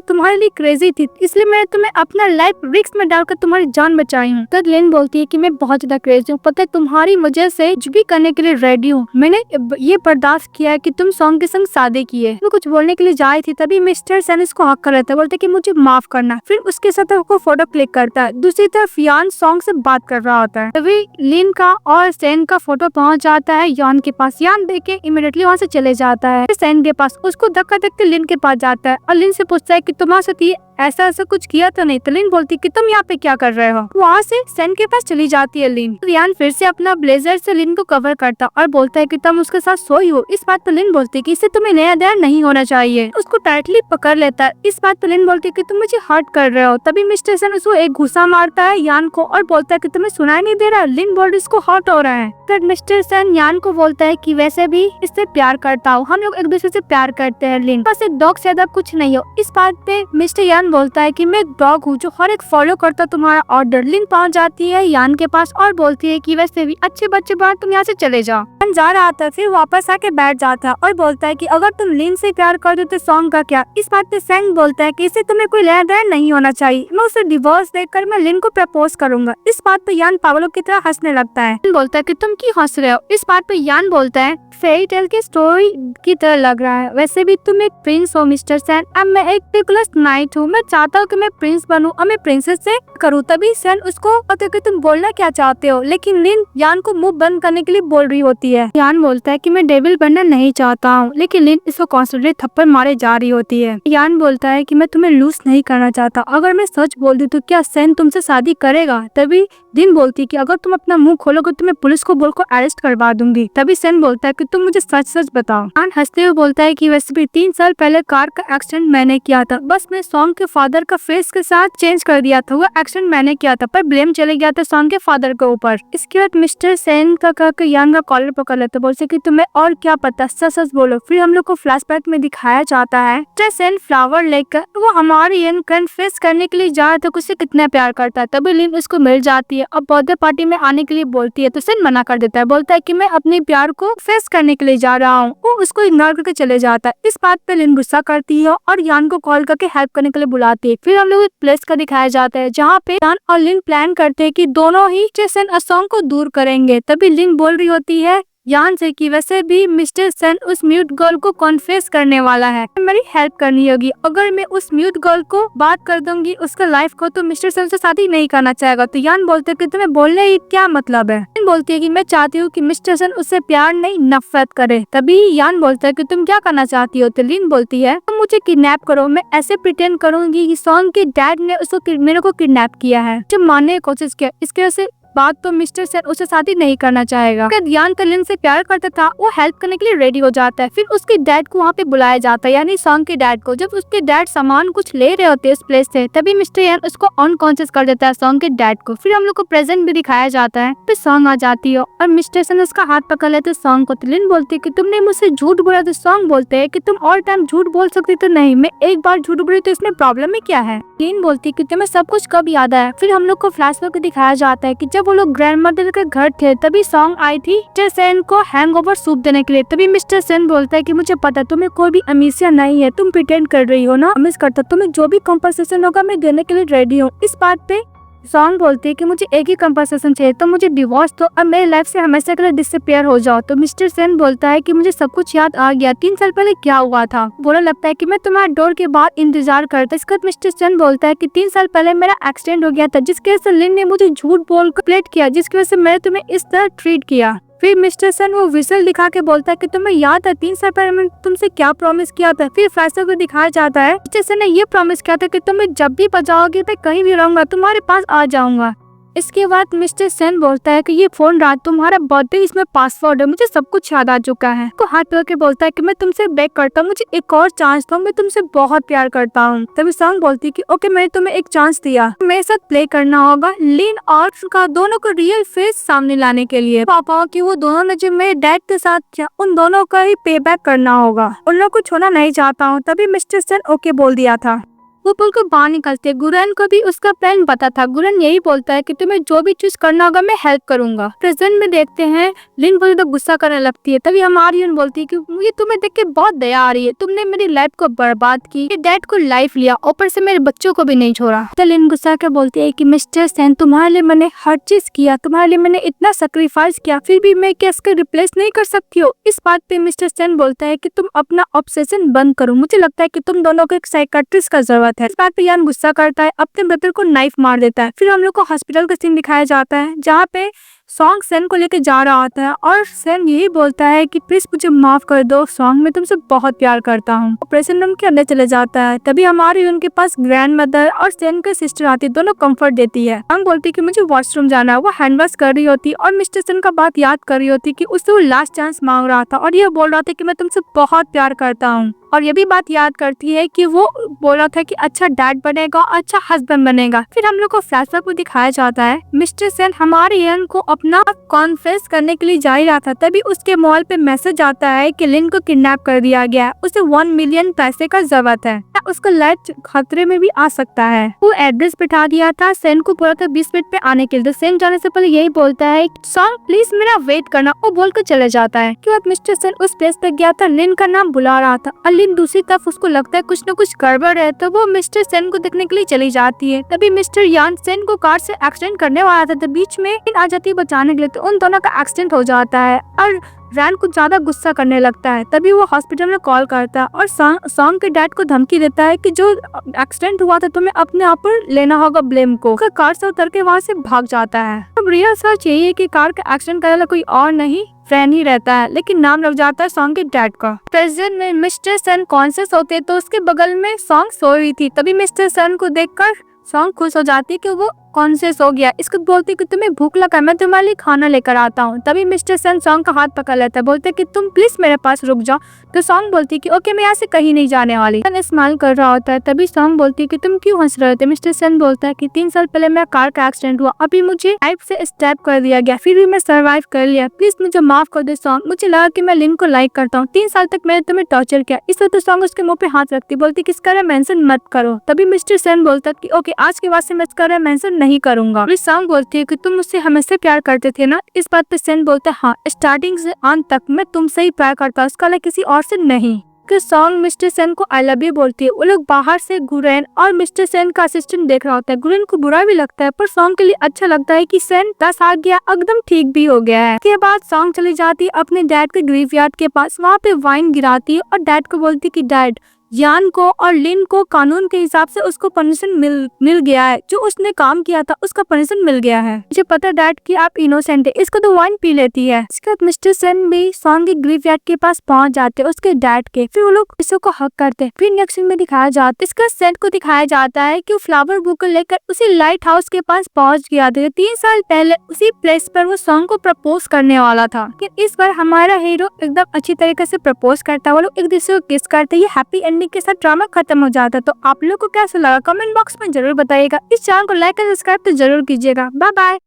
तुम्हारे लिए क्रेजी थी, इसलिए मैं तुम्हें अपना लाइफ रिस्क में डालकर तुम्हारी जान बचाई हूँ। तब लिन बोलती है कि मैं बहुत ज्यादा क्रेजी हूँ, पता है तुम्हारी वजह से कुछ भी करने के लिए रेडी हूँ, मैंने ये बर्दाश्त किया है कि तुम सॉन्ग के संग शादी किए। वो कुछ बोलने के लिए जाए थी, तभी मिस्टर सेन इसको हक कर लेता है, बोलते कि मुझे माफ करना। फिर उसके साथ वो फोटो क्लिक करता है। दूसरी तरफ यान सॉन्ग से बात कर रहा होता है। तभी लिन का और सेन का फोटो पहुंच जाता है यान के पास। यान देख के इमीडिएटली वहाँ से चले जाता है सेन के पास, उसको धक्का धक्के लिन के पास जाता है और लिन से पूछता है कि तुम्हारे साथ ये ऐसा कुछ किया तो नहीं। तो लिन बोलती कि तुम यहाँ पे क्या कर रहे हो। वहाँ से सेन के पास चली जाती है लिन। यान फिर से अपना ब्लेजर से लिन को कवर करता और बोलता है कि तुम उसके साथ सोई हो। इस बात पर लिन बोलती है कि इससे तुम्हें नया दया नहीं होना चाहिए, उसको टाइटली पकड़ लेता है। इस बात पर लिन बोलती है कि तुम मुझे हर्ट कर रहे हो। तभी मिस्टर सेन उसको एक घुसा मारता है यान को और बोलता है कि तुम्हें सुनाई नहीं दे रहा। लिन बोल इसको हर्ट हो रहा है। फिर मिस्टर सेन यान को बोलता है कि वैसे भी इससे प्यार करता हूँ, हम लोग एक दूसरे से प्यार करते हैं लिन, बस एक डॉग से ज्यादा कुछ नहीं हो। इस बात पे मिस्टर यान बोलता है कि मैं डॉग हूँ जो हर एक फॉलो करता तुम्हारा ऑर्डर। लिन पहुंच जाती है यान के पास और बोलती है कि वैसे भी अच्छे बच्चे बात तुम यहाँ से चले जाओ। यान जा रहा था, फिर वापस आके बैठ जाता और बोलता है कि अगर तुम लिन से प्यार कर दो तो सॉन्ग का क्या। इस बात पे सेन बोलता है कि इससे तुम्हें कोई लेना देना नहीं होना चाहिए, मैं उसे डिवोर्स देकर मैं लिन को प्रपोज करूंगा। इस बात पे यान पागलों की तरह हंसने लगता है। बोलता है कि तुम क्यों हंस रहे हो। इस बात पे यान बोलता है फेरी टेल की स्टोरी की तरह लग रहा है, वैसे भी तुम एक प्रिंस हो मिस्टर सेन, अब मैं एक पिकुलस नाइट हूँ, मैं चाहता हूँ कि मैं प्रिंस बनूं और मैं प्रिंसेस से करूँ। तभी सेन उसको पता कि तुम बोलना क्या चाहते हो, लेकिन लिन यान को मुंह बंद करने के लिए बोल रही होती है। यान बोलता है कि मैं डेविल बनना नहीं चाहता हूँ, लेकिन लिन इसको कॉन्स्टेंटली थप्पड़ मारे जा रही होती है। यान बोलता है कि मैं तुम्हें लूज नहीं करना चाहता, अगर मैं सच बोल दूं तो क्या सेन तुमसे शादी करेगा। तभी लिन बोलती है कि अगर तुम अपना मुंह खोलोगे तो मैं पुलिस को बोलकर अरेस्ट करवा दूंगी। तभी सेन बोलता है कि तुम मुझे सच सच बताओ। यान हंसते हुए बोलता है कि वैसे भी 3 साल पहले कार का एक्सीडेंट मैंने किया था, बस मैं सॉन्ग के फादर का फेस के साथ चेंज कर दिया था, वो एक्सीडेंट मैंने किया था, पर ब्लेम चले गया था सॉन्ग के फादर के ऊपर। इसके बाद मिस्टर सेन का कहकर यान का कॉलर पकड़ लेते, बोलते कि तुम्हें और क्या पता, सच सच बोलो। फिर हम लोग को फ्लैशबैक में दिखाया जाता है मिस्टर सेन फ्लावर लेकर वो हमारी लिन कन्फेस करने के लिए जा रहा था उससे कितना प्यार करता है। तभी लिन उसको मिल जाती है और बर्थडे पार्टी में आने के लिए बोलती है, तो सेन मना कर देता है, बोलता है कि मैं अपने प्यार को फेस करने के लिए जा रहा हूँ। वो उसको इग्नोर करके चले जाता है। इस बात पे लिन गुस्सा करती है और यान को कॉल करके हेल्प करने के लिए बुलाती है। फिर हम लोग एक प्लेस का दिखाया जाता है जहाँ पे यान और लिन प्लान करते हैं कि दोनों ही स्टेशन सॉन्ग को दूर करेंगे। तभी लिन बोल रही होती है यान से कि वैसे भी मिस्टर सेन उस म्यूट गर्ल को कॉन्फेस करने वाला है, मेरी हेल्प करनी होगी। अगर मैं उस म्यूट गर्ल को बात कर दूंगी उसका लाइफ को, तो मिस्टर सेन से शादी नहीं करना चाहेगा। तो यान बोलते है कि तुम्हें बोलने की क्या मतलब है। लिन बोलती है कि मैं चाहती हूँ कि मिस्टर सेन उससे प्यार नहीं नफरत करे। तभी यान बोलता है कि तुम क्या करना चाहती हो। तो लिन बोलती है तुम मुझे किडनैप करो, मैं ऐसे प्रिटेंड करूंगी कि सॉन्ग के डैड ने उसको मेरे को किडनैप किया है। जब मानने की कोशिश किया, इसके वजह से बात तो मिस्टर सेन उससे शादी नहीं करना चाहेगा। यान तो लिन से प्यार करता था, वो हेल्प करने के लिए रेडी हो जाता है। फिर उसके डैड को वहाँ पे बुलाया जाता है, यानी सॉन्ग के डैड को। जब उसके डैड सामान कुछ ले रहे होते हैं इस प्लेस से, तभी मिस्टर यान उसको अनकॉन्शियस कर देता है सॉन्ग के डैड को। फिर हम लोग को प्रेजेंट भी दिखाया जाता है। फिर सॉन्ग आ जाती है और मिस्टर सेन उसका हाथ पकड़ लेते सॉन्ग को। तो लिन बोलती है कि तुमने मुझसे झूठ बोला। तो सॉन्ग बोलते है कि तुम और टाइम झूठ बोल सकती तो नहीं, मैं एक बार झूठ बोली तो इसमें प्रॉब्लम में क्या है। लिन बोलती है कि तुम्हें सब कुछ कब याद आया। फिर हम लोग को फ्लैशबैक दिखाया जाता है कि जब वो लोग ग्रैंडमदर के घर थे, तभी सॉन्ग आई थी मिस्टर सेन को हैंगओवर सूप देने के लिए। तभी मिस्टर सेन बोलता है कि मुझे पता तुम्हें कोई भी अमीसिया नहीं है, तुम प्रिटेंड कर रही हो ना। मिस करता तुम्हें जो भी कंपनसेशन होगा मैं देने के लिए रेडी हूँ। इस बात पे सॉन्ग बोलती है कि मुझे एक ही कंपनसेशन चाहिए, तो मुझे डिवोर्स दो और मेरे लाइफ से हमेशा के लिए डिसअपियर हो जाओ। तो मिस्टर सेन बोलता है कि मुझे सब कुछ याद आ गया, 3 साल पहले क्या हुआ था। बोलने लगता है कि मैं तुम्हारे डोर के बाद इंतजार करता। इसके बाद मिस्टर सेन बोलता है कि 3 साल पहले मेरा एक्सीडेंट हो गया था, जिसकी वजह से लिन ने मुझे झूठ बोलकर प्लेट किया, जिसकी वजह से मैंने तुम्हें इस तरह ट्रीट किया। फिर मिस्टर सेन वो विसल दिखा के बोलता है कि तुम्हें याद है 3 साल पहले मैंने तुमसे क्या प्रॉमिस किया था। फिर फ्लैशबैक को दिखाया जाता है मिस्टर सेन ने ये प्रॉमिस किया था कि तुम्हें जब भी बजाओगे मैं कहीं भी रहूंगा, तुम्हारे पास आ जाऊंगा। इसके बाद मिस्टर सेन बोलता है कि ये फोन रात तुम्हारा बर्थडे, इसमें पासवर्ड है, मुझे सब कुछ याद आ चुका है। तो हाथ पकड़ के बोलता है कि मैं तुमसे बेग करता हूँ, मुझे एक और चांस दो, मैं तुमसे बहुत प्यार करता हूँ। तभी सॉन्ग बोलती है कि ओके मैंने तुम्हें एक चांस दिया, मेरे साथ प्ले करना होगा लिन और का दोनों को रियल फेस सामने लाने के लिए। पापा कि वो दोनों ने जो मेरे डैड के साथ किया, उन दोनों का ही पे बैक करना होगा, उन लोगों को छोड़ना नहीं चाहता हूँ। तभी मिस्टर सेन ओके बोल दिया था। वो पुल को बाहर निकलते गुरन को भी उसका प्लान पता था। गुरन यही बोलता है कि तुम्हें जो भी चीज करना होगा मैं हेल्प करूंगा। प्रेजेंट में देखते हैं लिन बोली तो गुस्सा करने लगती है। तभी हमारी लिन बोलती है कि मुझे तुम्हें देख के बहुत दया आ रही है, तुमने मेरी लाइफ को बर्बाद की, डैड को लाइफ लिया, ऊपर से मेरे बच्चों को भी नहीं छोड़ा। तो लिन गुस्सा कर बोलती है कि मिस्टर सेन तुम्हारे लिए मैंने हर चीज किया, तुम्हारे लिए मैंने इतना सेक्रीफाइस किया, फिर भी मैं क्या इसको रिप्लेस नहीं कर सकती हो। इस बात पे मिस्टर सेन बोलता है कि तुम अपना ऑब्सेशन बंद करो, मुझे लगता है कि तुम दोनों को एक साइकियाट्रिस्ट का जरूरत है। इस बात पे यान गुस्सा करता है, अपने ब्रदर को नाइफ मार देता है। फिर हम लोग को हॉस्पिटल का सीन दिखाया जाता है, जहाँ पे सॉन्ग सेन को लेके जा रहा होता है और सेन यही बोलता है कि प्लीज मुझे माफ कर दो सॉन्ग, मैं तुमसे बहुत प्यार करता हूँ। ऑपरेशन रूम के अंदर चले जाता है। तभी हमारी उनके पास ग्रैंड मदर और सेन के सिस्टर आती है, दोनों कंफर्ट देती है। सॉन्ग बोलती है कि मुझे वॉशरूम जाना है। वो हैंड वॉश कर रही होती और मिस्टर सेन का बात याद कर रही होती कि उससे वो लास्ट चांस मांग रहा था और ये बोल रहा था कि मैं तुमसे बहुत प्यार करता हूँ। और ये भी बात याद करती है कि वो बोल रहा था कि अच्छा डैड बनेगा, अच्छा हस्बैंड बनेगा। फिर हम लोग को फ्लैशबैक को दिखाया जाता है, मिस्टर सेन हमारे यन को अपना कॉन्फेस करने के लिए जा ही रहा था। तभी उसके मोबाइल पे मैसेज आता है कि लिन को किडनैप कर दिया गया, उसे 1 मिलियन पैसे का जरूरत है, उसका लाइफ खतरे में भी आ सकता है। वो एड्रेस बिठा दिया था, सेन को बोला था 20 मिनट पे आने के लिए। सेन जाने से पहले यही बोलता है सॉन्ग प्लीज मेरा वेट करना, वो बोलकर चले जाता है। के बाद मिस्टर सेन उस प्लेस पे गया था, लिन का नाम बुला रहा था। लिन दूसरी तरफ उसको लगता है कुछ न कुछ गड़बड़ है, तो वो मिस्टर सेन को देखने के लिए चली जाती है। तभी मिस्टर यान सेन को कार से एक्सीडेंट करने वाला था, तो बीच में आ जाती है बचाने के लिए, तो उन दोनों का एक्सीडेंट हो जाता है और रैन कुछ ज्यादा गुस्सा करने लगता है। तभी वो हॉस्पिटल में कॉल करता है और सॉन्ग के डैड को धमकी देता है कि जो एक्सीडेंट हुआ था तुम्हें अपने आप पर लेना होगा ब्लेम को। कार से उतर के वहाँ से भाग जाता है। अब रियल सच यही है कि कार का एक्सीडेंट करने वाला कोई और नहीं फ्रेंड ही रहता है, लेकिन नाम लग जाता है सॉन्ग के डैड का। प्रेजेंट में मिस्टर सेन कॉन्शियस होते तो उसके बगल में सॉन्ग सो रही थी। तभी मिस्टर सेन को देखकर सॉन्ग खुश हो जाती है कि वो कॉन्शियस हो गया। इसको बोलती कि तुम्हें भूख लगा, मैं तुम्हारे लिए खाना लेकर आता हूँ। तभी मिस्टर सेन सॉन्ग का हाथ पकड़ लेता है, बोलते कि तुम प्लीज मेरे पास रुक जाओ। तो सॉन्ग बोलती कि ओके मैं यहाँ से कहीं नहीं जाने वाली। स्माइल कर रहा होता है। तभी सॉन्ग बोलती कि तुम क्यों हंस रहे थे। मिस्टर सेन बोलता है कि 3 साल पहले मेरा कार का एक्सीडेंट हुआ, अभी मुझे नाइफ से स्टैब कर दिया गया, फिर भी मैं सर्वाइव कर लिया, प्लीज मुझे माफ कर दे सॉन्ग, मुझे लगा कि मैं लिन को लाइक करता हूँ, 3 साल तक मैंने तुम्हें टॉर्चर किया। इस वक्त सॉन्ग उसके मुंह पे हाथ रखती, बोलती कि इसका मेंशन मत करो। तभी मिस्टर सेन बोलता कि ओके आज के बाद से मैं इसका मेंशन नहीं करूंगा। सॉन्ग बोलती है कि तुम मुझसे हमेशा प्यार करते थे ना। इस बात पे सेन बोलता है हाँ, स्टार्टिंग से अंत तक मैं तुमसे ही प्यार करता हूँ, इसका किसी और से नहीं। कि सॉन्ग मिस्टर सेन को आई लव यू बोलती है। वो लोग बाहर से गुरेन और मिस्टर सेन का असिस्टेंट देख रहा होता है। गुरेन को बुरा भी लगता है पर सॉन्ग के लिए अच्छा लगता है कि सेन 10 आ गया, एकदम ठीक भी हो गया है। इसके बाद सॉन्ग चली जाती है अपने डैड के ग्रेवयार्ड के पास। वहाँ पे वाइन गिराती है और डैड को बोलती है कि डैड, यान को और लिन को कानून के हिसाब से उसको पनिशमेंट मिल गया है। जो उसने काम किया था उसका पनिशमेंट मिल गया है। मुझे पता डैड कि आप इनोसेंट है। इसको तो वाइन पी लेती है। इसके बाद मिस्टर सेन भी सॉन्ग के ग्रेवयार्ड के पास पहुंच जाते हैं उसके डैड के। फिर वो लोग किसी को हक करते हैं। फिर नेक्स्ट सीन में दिखाया जाता है इसका सेट को दिखाया जाता है कि वो फ्लावर बुक को लेकर उसी लाइट हाउस के पास पहुंच गया था। 3 साल पहले उसी प्लेस पर वो सॉन्ग को प्रपोज करने वाला था। लेकिन इस बार हमारा हीरो एकदम अच्छी तरीके से प्रपोज करता है। वो लोग एक दूसरे को किस करते। ये हैप्पी एंडिंग के साथ ड्रामा खत्म हो जाता है। तो आप लोग को कैसा लगा कमेंट बॉक्स में जरूर बताइएगा। इस चैनल को लाइक और सब्सक्राइब तो जरूर कीजिएगा। Bye bye.